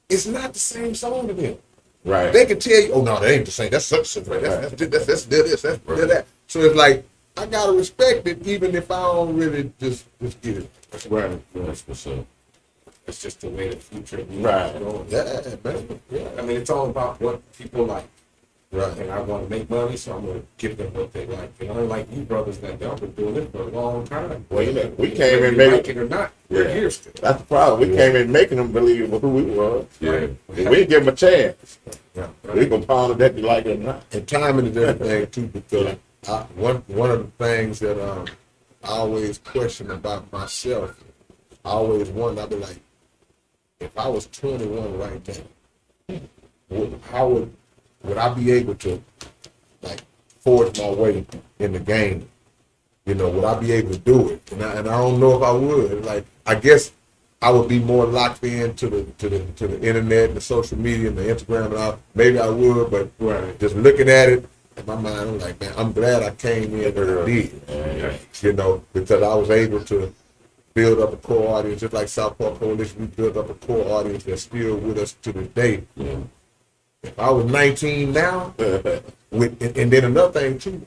it's not the same song to them. Right. They can tell you, oh no, that ain't the same. That's such and such. Right? That's this, that's that. So it's like I gotta respect it, even if I don't really just get it. Right. That's what's up. It's just the way the future is Right. going. Yeah, man. Yeah. I mean, it's all about what people like. Right. And I want to make money, so I'm going to give them what they like. And unlike you brothers that y'all been doing it for a long time. Well, you know, we Whether came in you maybe. like it or not, we're Yeah. here still. That's the problem. We came in making them believe who we were. Yeah. We didn't give them a chance. Yeah. We gonna pound it that you like it or not. And timing is everything too, because one of the things that I always question about myself, I always wonder, I'd be like, if I was 21 right now, how would I be able to like forge my way in the game You know, would I be able to do it? And I don't know if I would. Like, I guess I would be more locked in to the internet and the social media and the Instagram and all. Maybe I would, but just looking at it in my mind, I'm like, man, I'm glad I came in early. You know, because I was able to build up a core audience, just like South Park Coalition. We built up a core audience that's still with us to this day. If I was 19 now, and then another thing too,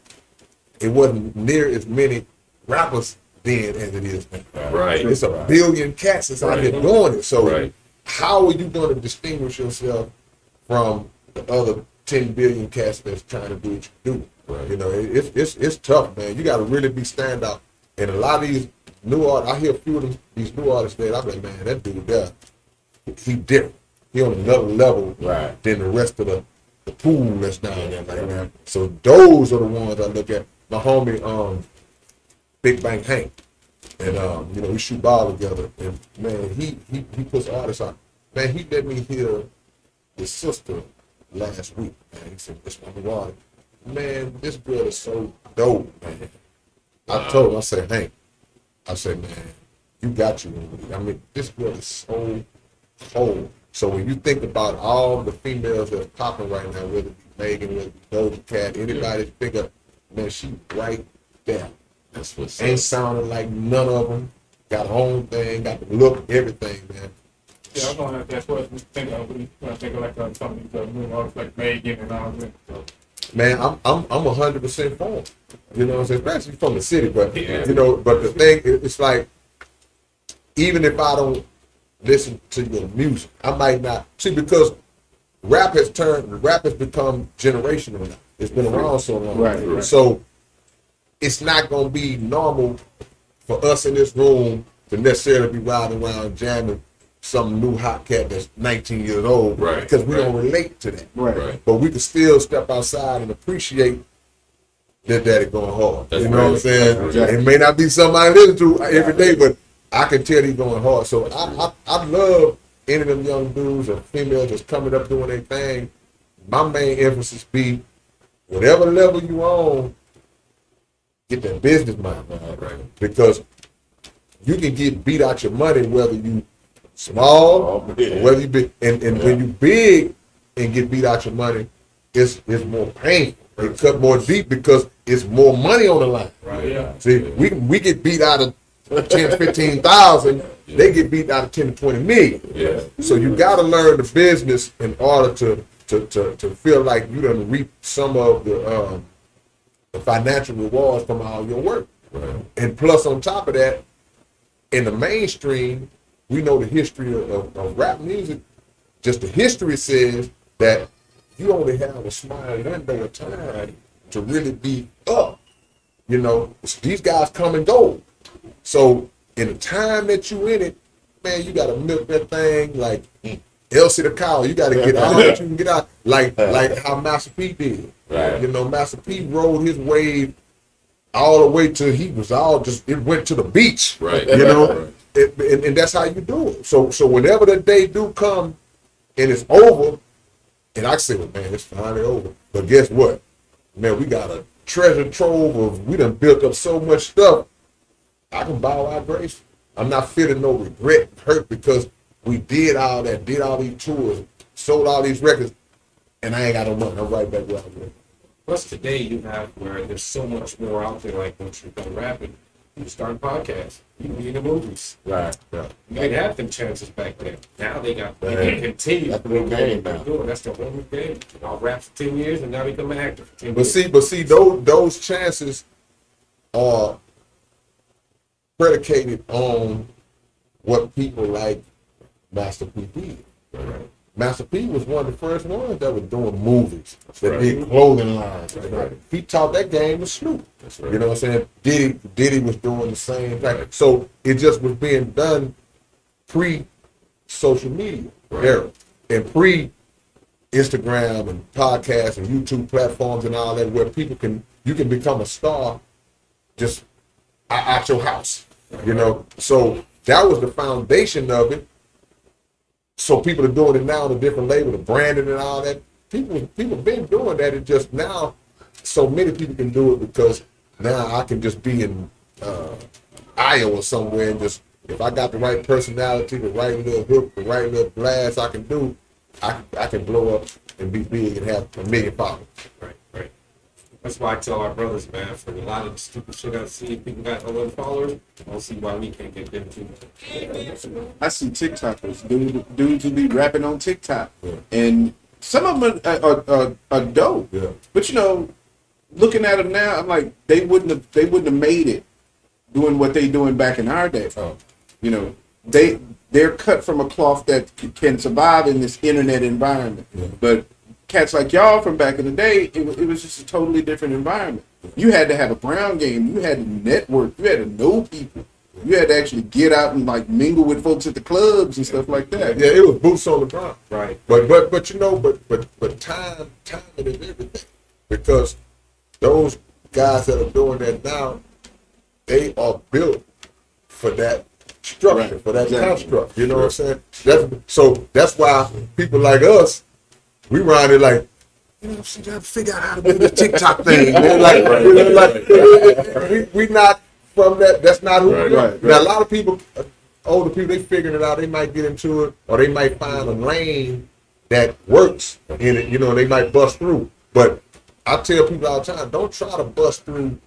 it wasn't near as many rappers then as it is now. Right. It's a billion cats that's out here doing it. So how are you going to distinguish yourself from the other 10 billion cats that's trying to do what you do? Right. You know, it's tough, man. You got to really be stand out. And a lot of these new artists, I hear a few of these new artists that I'm like, man, that dude there, he different. He on another level than the rest of the pool that's down there like that. So those are the ones I look at. My homie, Big Bang Hank, and you know, we shoot ball together, and man, he puts artists out. Man, he let me hear his sister last week. Man, he said, "This one water." Man, this girl is so dope, man. I told him, I said, Hank, I said, man, you got you. I mean, this girl is so cold. So when you think about all the females that's popping right now, whether it be Megan, whether it be Doja Cat, anybody that think of, man, she right there. That's what's Ain't up. sounding like none of them. Got her own thing, got the look, everything, man. Yeah, I'm gonna have that question. Think of when I think of like some of these new artists like Megan and all that. So, Man, I'm 100% for it. You know what I'm saying? Especially from the city, but you know, but the thing it's like, even if I don't listen to your music, I might not see, because rap has become generational now. It's been around so long. Right. So it's not gonna be normal for us in this room to necessarily be riding around jamming some new hot cat that's 19 years old, Right, because we right. don't relate to that. Right. But we can still step outside and appreciate that daddy going hard. That's you know what I'm right. saying? Exactly. It may not be something I listen to every day, but I can tell he's going hard. So I love any of them young dudes or females that's coming up doing their thing. My main emphasis be, whatever level you on, get that business mind, man. Right. Because you can get beat out your money whether you small or whether you big. And when you big and get beat out your money, it's more painful. It cut more deep because it's more money on the line. Right. yeah. See, we get beat out of 10, 15,000. They get beat out of 10 to 20 million. Yeah. So you got to learn the business in order to feel like you done reap some of the financial rewards from all your work. Right. And plus, on top of that, in the mainstream, we know the history of rap music. Just the history says that you only have a small window of time to really be up. You know, these guys come and go. So in the time that you in it, man, you got to milk that thing like Elsie the cow. You got to get all that you can get out, like how Master P did. Right. You know, Master P rode his wave all the way till he was it went to the beach. Right. You know, Right. and that's how you do it. So whenever the day do come and it's over, and I say, well, man, it's finally over. But guess what? Man, we got a treasure trove of, we done built up so much stuff. I can bow out gracefully. I'm not feeling no regret and hurt because we did all that, did all these tours, sold all these records, and I ain't got no money. I'm right back where I was. Plus today you have where there's so much more out there. Like once you're done rapping, you start a podcast. You can be in the movies. Right. Yeah. You didn't have them chances back then. Now they got they Man, can continue. that's the new game They're now. doing. That's the whole new game. I'll rap for 10 years and now become an actor for 10 years. But see, those chances are predicated on what people like Master P did. Right. Master P was one of the first ones that was doing movies, that right. did clothing lines. right. He taught that game to Snoop. That's right. You know what I'm saying? Diddy was doing the same thing. So it just was being done pre-social media era and pre-Instagram and podcasts and YouTube platforms and all that, where you can become a star just out your house. You know, so that was the foundation of it. So people are doing it now on a different label, the branding and all that. People been doing that. It just now so many people can do it because now I can just be in Iowa somewhere and just, if I got the right personality, the right little hook, the right little blast I can do, I can blow up and be big and have 1 million followers. Right, right. That's why I tell our brothers, man, for a lot of the stupid shit I see, people got 11 followers, I don't see why we can't get them too. I see TikTokers, dudes who be rapping on TikTok, and some of them are dope. Yeah. But you know, looking at them now, I'm like, they wouldn't have made it doing what they doing back in our day. Oh. You know, they're cut from a cloth that can survive in this internet environment. Yeah. But cats like y'all from back in the day, it was just a totally different environment. You had to have a ground game. You had to network. You had to know people. You had to actually get out and like mingle with folks at the clubs and stuff like that. Yeah, it was boots on the ground. Right. But you know, but time is everything. Because those guys that are doing that now, they are built for that structure, for that construct. You know what I'm saying? That's why people like us, we run it like, you know, you gotta figure out how to do the TikTok thing. We not from that. That's not who we are. Now a lot of people, older people, they figuring it out. They might get into it, or they might find a lane that works in it. You know, they might bust through. But I tell people all the time, don't try to bust through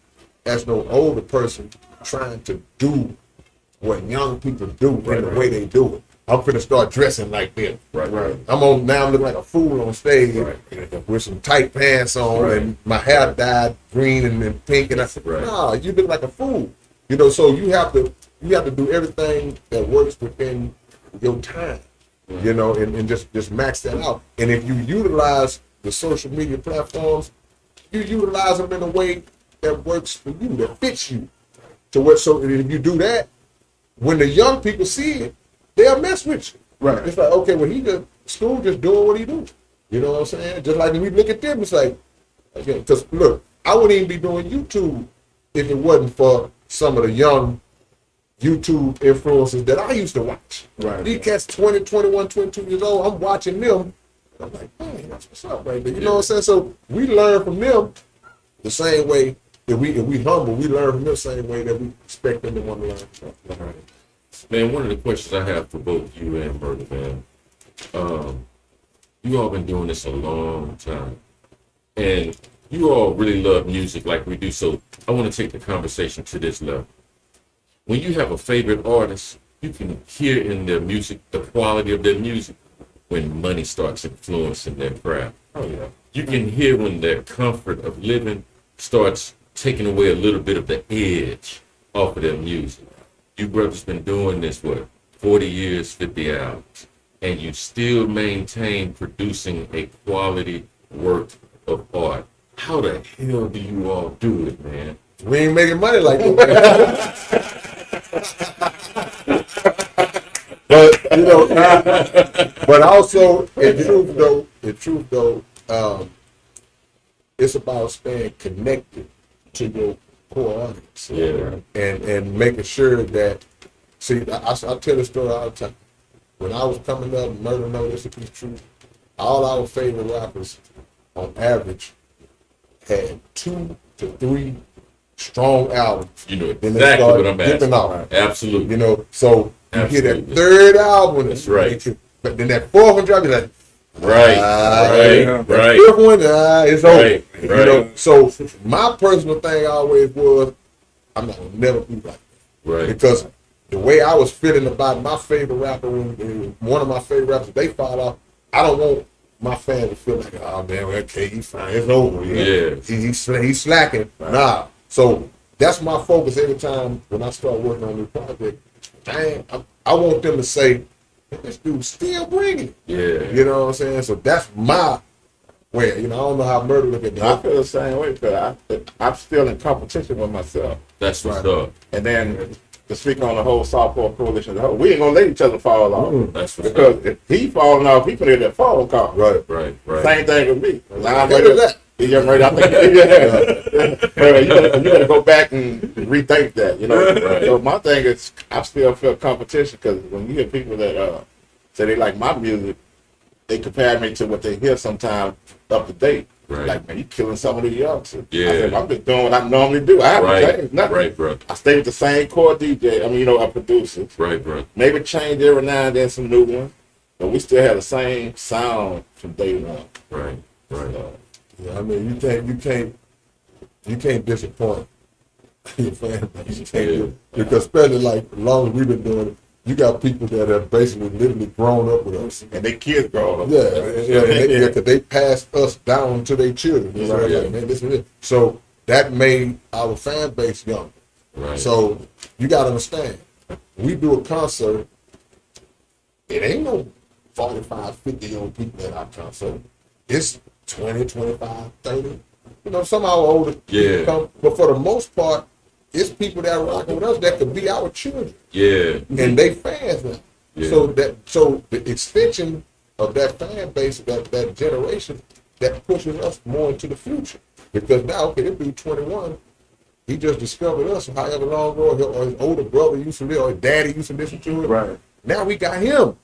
as no older person trying to do what young people do in the way they do it. I'm finna start dressing like them. Right. I'm looking like a fool on stage with some tight pants on and my hair dyed green and pink, and I said, nah, you look like a fool. You know, so you have to do everything that works within your time. You know, and just max that out. And if you utilize the social media platforms, you utilize them in a way that works for you, that fits you. So if you do that, when the young people see it, they'll mess with you. Right. It's like, okay, well, school just doing what he do. You know what I'm saying? Just like when we look at them, it's like, again, because look, I wouldn't even be doing YouTube if it wasn't for some of the young YouTube influencers that I used to watch. Right. These cats 20, 21, 22 years old, I'm watching them. I'm like, man, that's what's up right there. You know what I'm saying? So we learn from them the same way. If we humble, we learn from them the same way that we expect them to want to learn. Man, one of the questions I have for both you and Murder, man, you all been doing this a long time, and you all really love music like we do, so I want to take the conversation to this level. When you have a favorite artist, you can hear in their music the quality of their music when money starts influencing their craft. Oh, yeah. You can hear when their comfort of living starts taking away a little bit of the edge off of their music. You brothers been doing this, 40 years, 50 albums, and you still maintain producing a quality work of art. How the hell do you all do it, man? We ain't making money like that. But you know, but also in truth though, it's about staying connected to your core audience. Yeah. And making sure that, see, I tell the story all the time. When I was coming up, Murder Know This to be true, all our favorite rappers on average had 2 to 3 strong albums. You know Then they exactly start what I'm dipping asking. off. Absolutely. You know, so you hear that Absolutely. third album, That's right. But then that fourth one drop, you're like, Right. that Right. fifth one, it's over. Right. You know, so my personal thing always was, I'm not gonna never be like that. Right. Because the way I was feeling about my favorite rapper, when one of my favorite rappers, they fall off, I don't want my fans to feel like, oh man, well, okay, he's fine, it's over. Yeah. He's slacking. Nah. So that's my focus every time when I start working on a new project. I want them to say, this dude's still bringing it. Yeah. You know what I'm saying? So that's my way. You know, I don't know how Murder look at I that. feel the same way because I'm still in competition with myself. That's what's up. And then to speak on the whole Southpaw Coalition, we ain't gonna let each other fall off. That's what's Because up. if he falling off, he can hear that fall call. Right. Right. Same thing with me. I'm Look ready at that. Yeah, right. I think you gotta go back and rethink that, you know. Right. So my thing is, I still feel competition because when you hear people that say they like my music, they compare me to what they hear sometimes up to date. Right. Like, man, you killing some of the youngsters. Yeah. I said, I'm just doing what I normally do. I haven't Right. changed nothing. Right, bro. I stay with the same core DJ. I mean, producers. Right, bro. Maybe change every now and then some new ones, but we still have the same sound from day one. Right. Right. So, Yeah, I mean, you can't disappoint your fan base. You can't Yeah. because especially like as long as we've been doing it, you got people that have basically literally grown up with us. and they kids growing up. Yeah, 'cause they passed us down to their children. You know, Right. like, man, this is it. So that made our fan base young. Right. So you got to understand, we do a concert, it ain't no 45, 50-year-old people at our concert. It's 20, 25, 30. You know, some of our older Yeah. people come, but for the most part, it's people that are rocking with us that could be our children. Yeah. And they fans now. Yeah. So the extension of that fan base, that generation, that pushes us more into the future. Because now, okay, this dude 21, he just discovered us however long ago, or his older brother used to listen, or his daddy used to listen to it. Right. Now we got him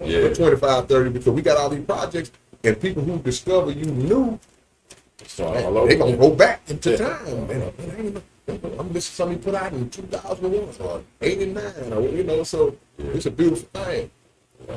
Yeah. for 25, 30 because we got all these projects and people who discover you new, So all over. they gonna go back into Yeah. time. Man, I'm listening to something he put out in 2001 or 89 or you know, so it's a beautiful thing.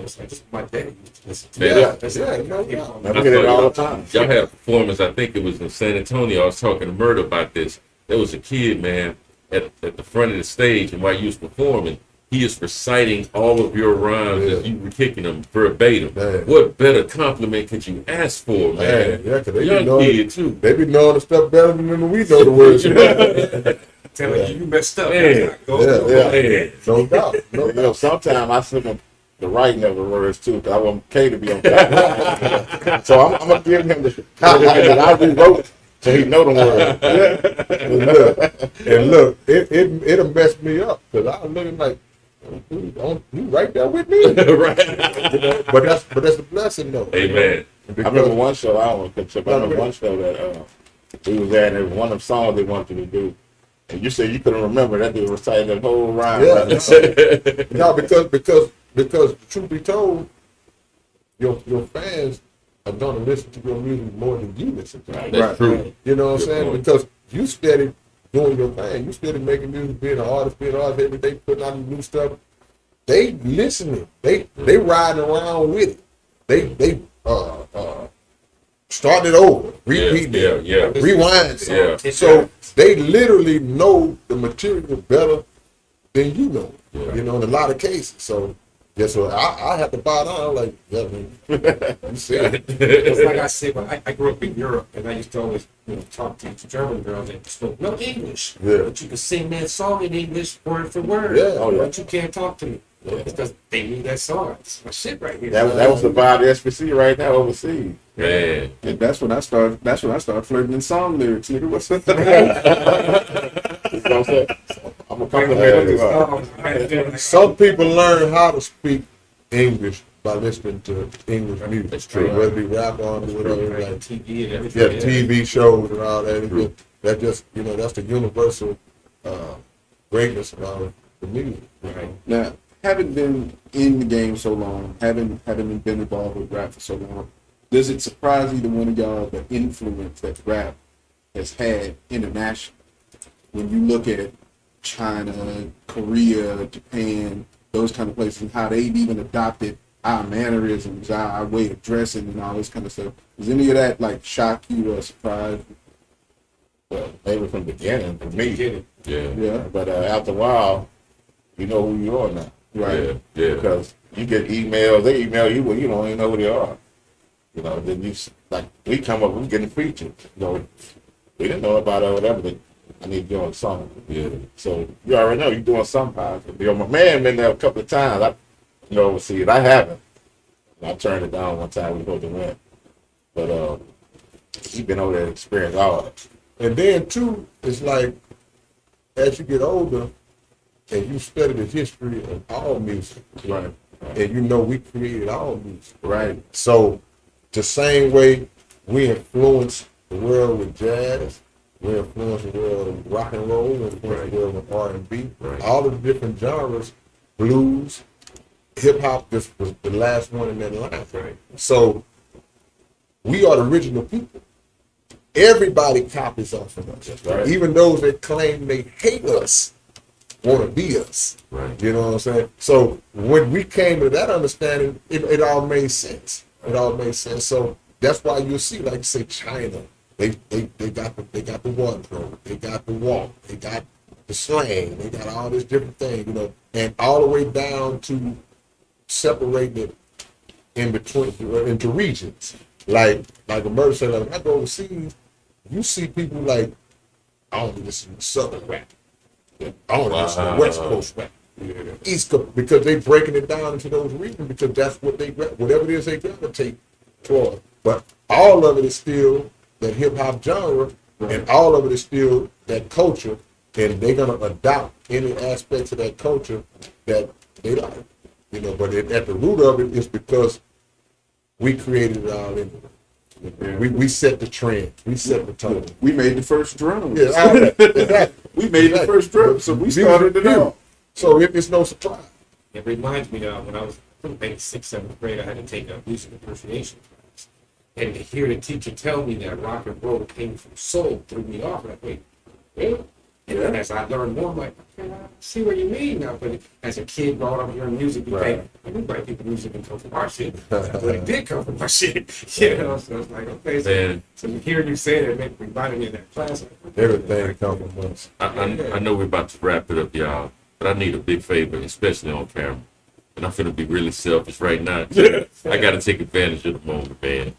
It's like, this is my daddy used to listen to. Yeah. That's Yeah, it. no doubt. Man, we get it all the time. Y'all had a performance, I think it was in San Antonio. I was talking to Murder about this. There was a kid, man, at the front of the stage, and while you was performing, he is reciting all of your rhymes as you were kicking them verbatim. Man. What better compliment could you ask for, man? Yeah, 'cause they be Young knowing kid, too. They be knowing the stuff better than we know the words. Telling you messed up. Man. Go, Yeah, go, yeah. go. Man. No doubt. No You doubt. know, sometimes I slip up the writing of the words too, because I want K to be on top. So I'm gonna give him the that I rewrote so he know the words. And look, it'll mess me up because I was looking like, you right there with me. Right. You know, but that's a blessing though. Amen. I remember one show, I don't want to catch up. I remember one show that we was at, and it was one of the songs they wanted to do. And you said you couldn't remember that dude reciting the whole rhyme. Yeah. Right? No, because truth be told, your fans are gonna listen to your music more than you listen to it. That's true. You know what I'm Good saying? point. Because you steady doing your thing. You steady making music, being an artist every day, putting out new stuff. They listening. They riding around with it. They starting it over, repeating it, yeah. rewinding it. Yeah. So they literally know the material better than you know. Yeah. You know, in a lot of cases. So guess what? I have to bow down. Like, yeah, man, you said it. It's like I said, when I grew up in Europe, and I used to always talk to German girls that spoke no English. Yeah. But you could sing that song in English word for word. Yeah. Oh, yeah. But you can't talk to me. Because they need that song. It's my shit right here. That was the vibe of SPC right now overseas. Man. And that's when I started flirting in song lyrics, nigga. What's up? You know what I'm saying? I'm a compliment you. Some people learn how to speak English by listening to English music. That's true. Whether it be rap on or whatever. Like Like, TV and yeah, everything. TV shows and all that. True. That just, that's the universal greatness of the music. Right. Now, having been in the game so long, having been involved with rap for so long, does it surprise either one of y'all the influence that rap has had internationally? When you look at China, Korea, Japan, those kind of places, and how they've even adopted our mannerisms, our way of dressing, and all this kind of stuff. Does any of that like shock you or surprise you? Well, maybe from the beginning for me. Yeah. Yeah, But after a while, you know who you are now. right. Yeah. Yeah. Because you get emails, they email you, but you don't even know who they are. You know, then like, we come up, we getting featured. You know, we didn't know about it or whatever, but I need to do something. Yeah. So you already know you're doing something positive. My man been there a couple of times. Overseas. I haven't. I turned it down one time. We were supposed to win. But he been over there to experience all of it. And then, too, it's like, as you get older, and you study the history of all music, Right. and we created all music. Right. So, the same way we influence the world with jazz, we influence the world with rock and roll, we influence the world with R&B, all of the different genres, blues, hip-hop, this was the last one in that line. Right. So, we are the original people. everybody copies off of us. Right. Even those that claim they hate us want to be us. Right. You know what I'm saying? So when we came to that understanding, it all made sense. It all made sense. So that's why you'll see, like you say, China. They got the wardrobe, they got the walk, they got the slang, they got all this different thing, you know, and all the way down to separating it in between into regions. Like a murder said, like when I go overseas, you see people like, I only listen to Southern rap. I only listen to West Coast rap. East Coast, because they breaking it down into those regions because that's what they whatever it is they gravitate toward. But all of it is still that hip hop genre, and all of it is still that culture, and they're gonna adopt any aspects of that culture that they like, you know. But at the root of it is because we created it all anyway. We set the trend, we set the tone. We made the first drum. Yeah, exactly. We made the first drum, so we started it all. So it's no surprise. It reminds me of when I was maybe 6th, 7th grade, I had to take a music appreciation class. And to hear the teacher tell me that rock and roll came from soul threw me off. Like, wait, really? And then as I learned more, I'm like, okay, I see what you mean now. But as a kid growing up hearing music, you think, I knew black people music didn't come from our shit. But it did come from our shit. You know, so it's like, okay, so hearing you say that it reminded me of that class. Like, Everything comes from us. I know we're about to wrap it up, y'all, but I need a big favor, especially on camera. And I'm finna be really selfish right now. I gotta take advantage of the moment, man.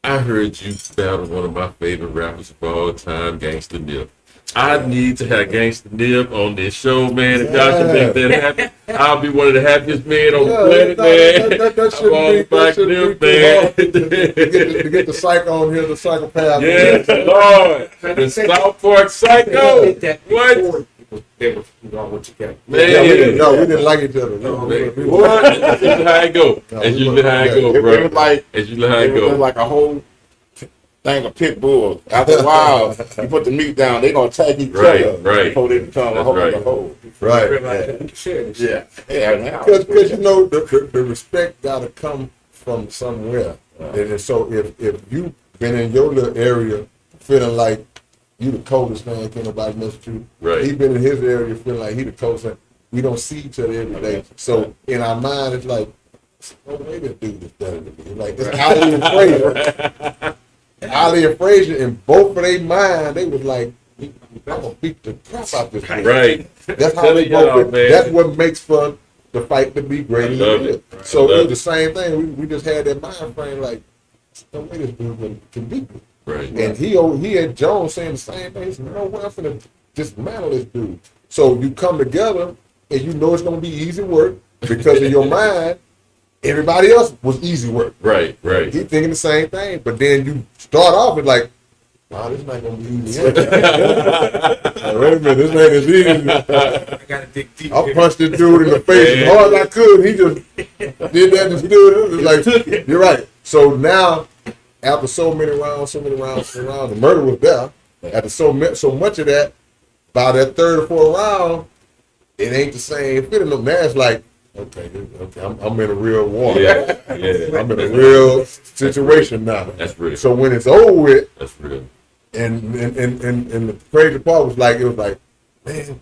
I heard you battle one of my favorite rappers of all time, Gangsta Nip. I need to have Gangsta Nip on this show, man. If y'all can make that happen, I'll be one of the happiest men on the planet, man. That shouldn't be to get the psycho on here, the psychopath. Yes, Lord. The South Park Psycho. What? They were all together. Man. No, we didn't like each other. What? That's usually how it go. That's usually how it go, bro. It was like That's usually how it it was go. like a whole thing of pit bulls. After a while, you put the meat down, they gonna attack each Right, other right. before they become a That's whole. right. A whole. Right. Yeah, yeah. Man, Because you know the respect gotta come from somewhere, and so if you been in your little area feeling like you the coldest man, can't nobody mess with you. Right. He been in his area feeling like he the coldest man. We don't see each other every day, so in our mind it's like, oh, maybe a dude is better than me. Like it's Ali and Frazier. Ali and Frazier, in both of their mind, they was like, I'm gonna beat the crap out this dude. Right. That's how Telling they y'all, both. man. That's what makes for the fight to be great. I love it. So I it love was the same thing. We just had that mind frame like, no way this dude can beat me. Right. And he had Jones saying the same thing. He said, no way I'm finna dismantle this dude. So you come together and you know it's gonna be easy work because in your mind, everybody else was easy work. Right. Right. He thinking the same thing, but then you start off with like, wow, this not gonna be easy. Wait a minute, this ain't as easy. I gotta dig deep. I punched this dude in the face as hard as I could. He just did that and stood. It was like, you're right. So now, after so many rounds, the murder was there. After so much of that, by that third or fourth round, it ain't the same feeling. No, now it's like, okay, I'm in a real war. Yeah. Yeah. I'm in a real situation now. That's real. So when it's over with, That's real. and the crazy part was like, it was like, man,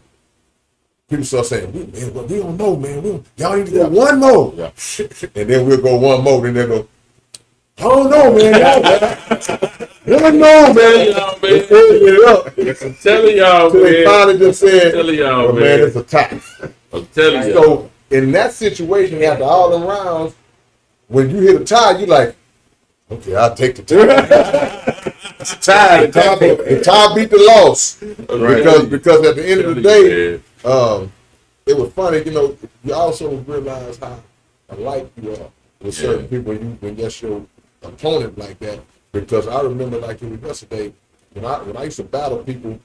people start saying, we don't know, man. Y'all need to go one more. Yeah. And then we'll go one more. Then they'll go, I don't know, man. Never know, man. Y'all, man. Let's figure it up. I'm telling y'all, So they man. finally just said, I'm telling y'all, well, man, it's a tie. I'm telling y'all. So in that situation, after all them rounds, when you hit a tie, you like, okay, I'll take the tie. It's a tie. The tie beat the loss. Because at the end of the day, it was funny, you know, you also realize how alike you are with certain people when that's your opponent like that. Because I remember like it was yesterday, when I used to battle people,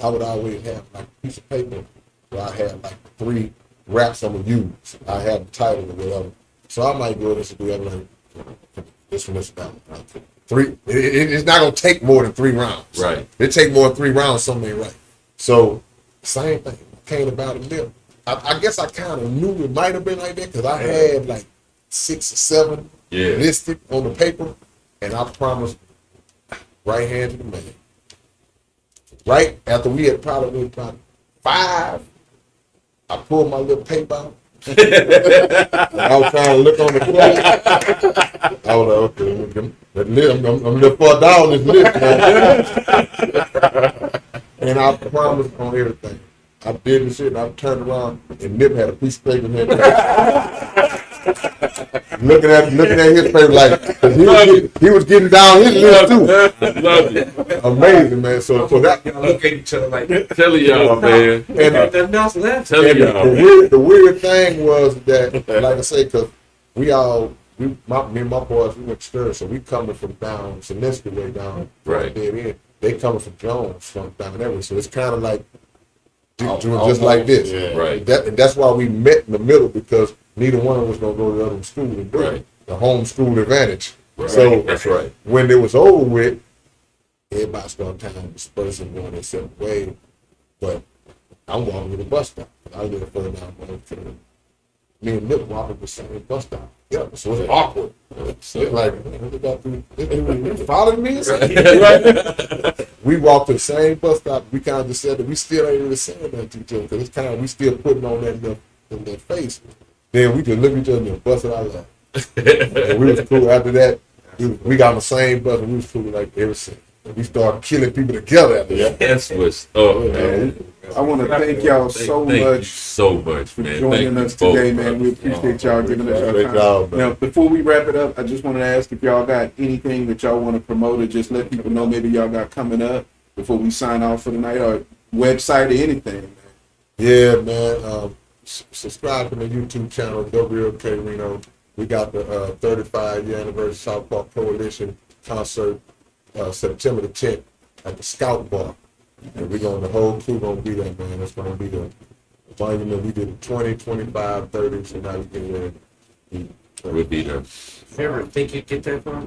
I would always have like a piece of paper where I had like 3 raps I'm gonna use. I had the title or whatever. So I might go this and do that like this one, this down. It's not gonna take more than 3 rounds. Right. It take more than 3 rounds, something ain't right. So same thing. Came about a lip. I guess I kind of knew it might have been like that because I had like 6 or 7 listed on the paper, and I promised right hand to the man. Right after we had probably been about 5, I pulled my little paper out. I was trying to look on the clock. I was like, okay, I'm a little far down this list now. And I promised on everything. I did this shit, and I turned around, and Nip had a piece of paper in his hand. looking at his paper like, 'cause he was getting down his list too. Love it. Amazing, man. So that, Y'all look at each other like, Telling y'all, man. and nothing else left. Telling y'all, man. the weird thing was that, like I say, because me and my boys, we went to stir, so we coming from down Sinesky way down, Right. dead end. They coming from Jones from down that way, so it's kind of like doing just Almost, like this. yeah. Right. And that's why we met in the middle, because neither one of us gonna go to the other school and do it. Right. The home school advantage. Right. So That's right. when it was over with, everybody started kind of dispersing, going their separate way. But I'm walking to the bus stop. I live further down to me and Nick walking the same bus stop. Yeah, so it's awkward. So it's like, you following me? We walked to the same bus stop. We kind of just said that we still ain't really saying that to each other, because it's kind of, we still putting on that in their face. Then we just look at each other and bust it out loud. And we was cool after that. We got on the same bus, and we was cool like ever since. And we started killing people together after that. That's what's up, man. I want to thank y'all so Thank you much so much, for man. joining Thank us you both, today, man. brother. We appreciate y'all giving us your Great time. job, man. Now, before we wrap it up, I just want to ask if y'all got anything that y'all want to promote, or just let people know maybe y'all got coming up before we sign off for the night, or website or anything. Man. Yeah, man. Subscribe to the YouTube channel, The Real K-Rino. We got the 35-year anniversary South Park Coalition concert September the 10th at the Scout Bar. And the whole crew gonna be there, man. That's gonna be the monument. We did the 20, 25, 30, so now we getting ready. We'll be there. You ever think you'd get that far?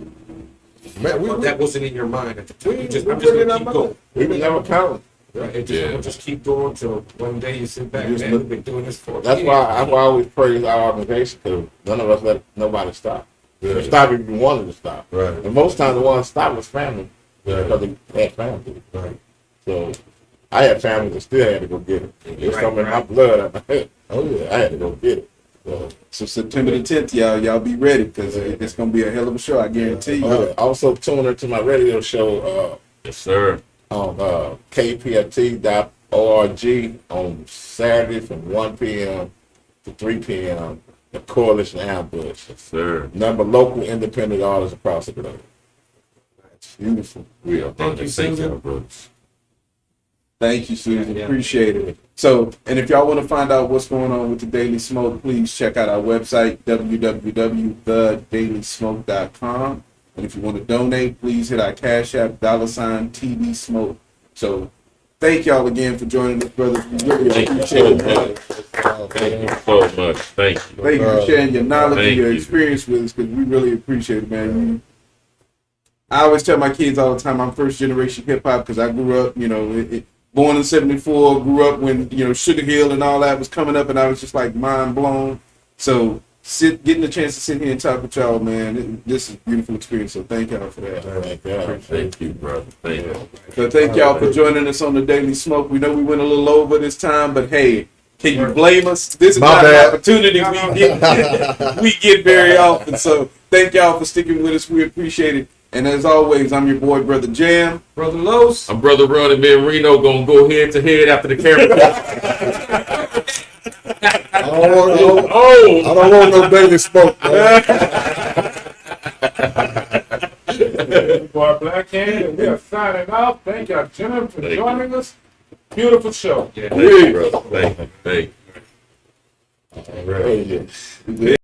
Man, That wasn't in your mind at the time. I'm just put it gonna in our keep mind. going. We was never counting. Right? Yeah. We'll just keep going till one day you sit back, Just man, look- we've been doing this for That's years. why I always praise our organization, because none of us let nobody stop. Yeah. Stop if you wanted to stop. Right. And most times the one stop was family, Yeah. because they had family. Right. So I had family that still had to go get it. There's Right, something in my right. blood. Oh, yeah. I had to go get it. So, So September the 10th, y'all be ready, because it's gonna be a hell of a show. I guarantee you. also tune into my radio show Yes, sir. on kpft.org on Saturday from 1 p.m. to 3 p.m. The Coalition Ambush. Yes, sir. Number local independent artists across the globe. Beautiful. We are Thank you, Thank Susan. y'all, brothers. Thank you, Susan. Yeah. Appreciate it. So, and if y'all want to find out what's going on with the Daily Smoke, please check out our website, www.thedailysmoke.com. And if you want to donate, please hit our Cash App, $TD Smoke. So, thank y'all again for joining us, brothers. We really Thank you appreciate so it. much. Thank you so much. Thank you. Thank you for sharing your knowledge and Thank your you. experience with us, because we really appreciate it, man. I always tell my kids all the time, I'm first generation hip hop, because I grew up, born in '74, grew up when, Sugar Hill and all that was coming up, and I was just like mind blown. So getting the chance to sit here and talk with y'all, man, this is a beautiful experience. So thank y'all for that. Thank you, brother. Thank you. So thank y'all for joining us on the Daily Smoke. We know we went a little over this time, but hey, can you blame us? This is My not bad. an opportunity we get very often. So thank y'all for sticking with us. We appreciate it. And as always, I'm your boy, Brother Jam. Brother Los. I'm Brother Ron and me and Reno gonna go head to head after the camera. I don't want no daily smoke, man. Boy, Black Hand, and we are signing off. Thank y'all, gentlemen, for Thank you. joining us. Beautiful show. Thank you, brother. Thank you. Thank you. Hey, yeah.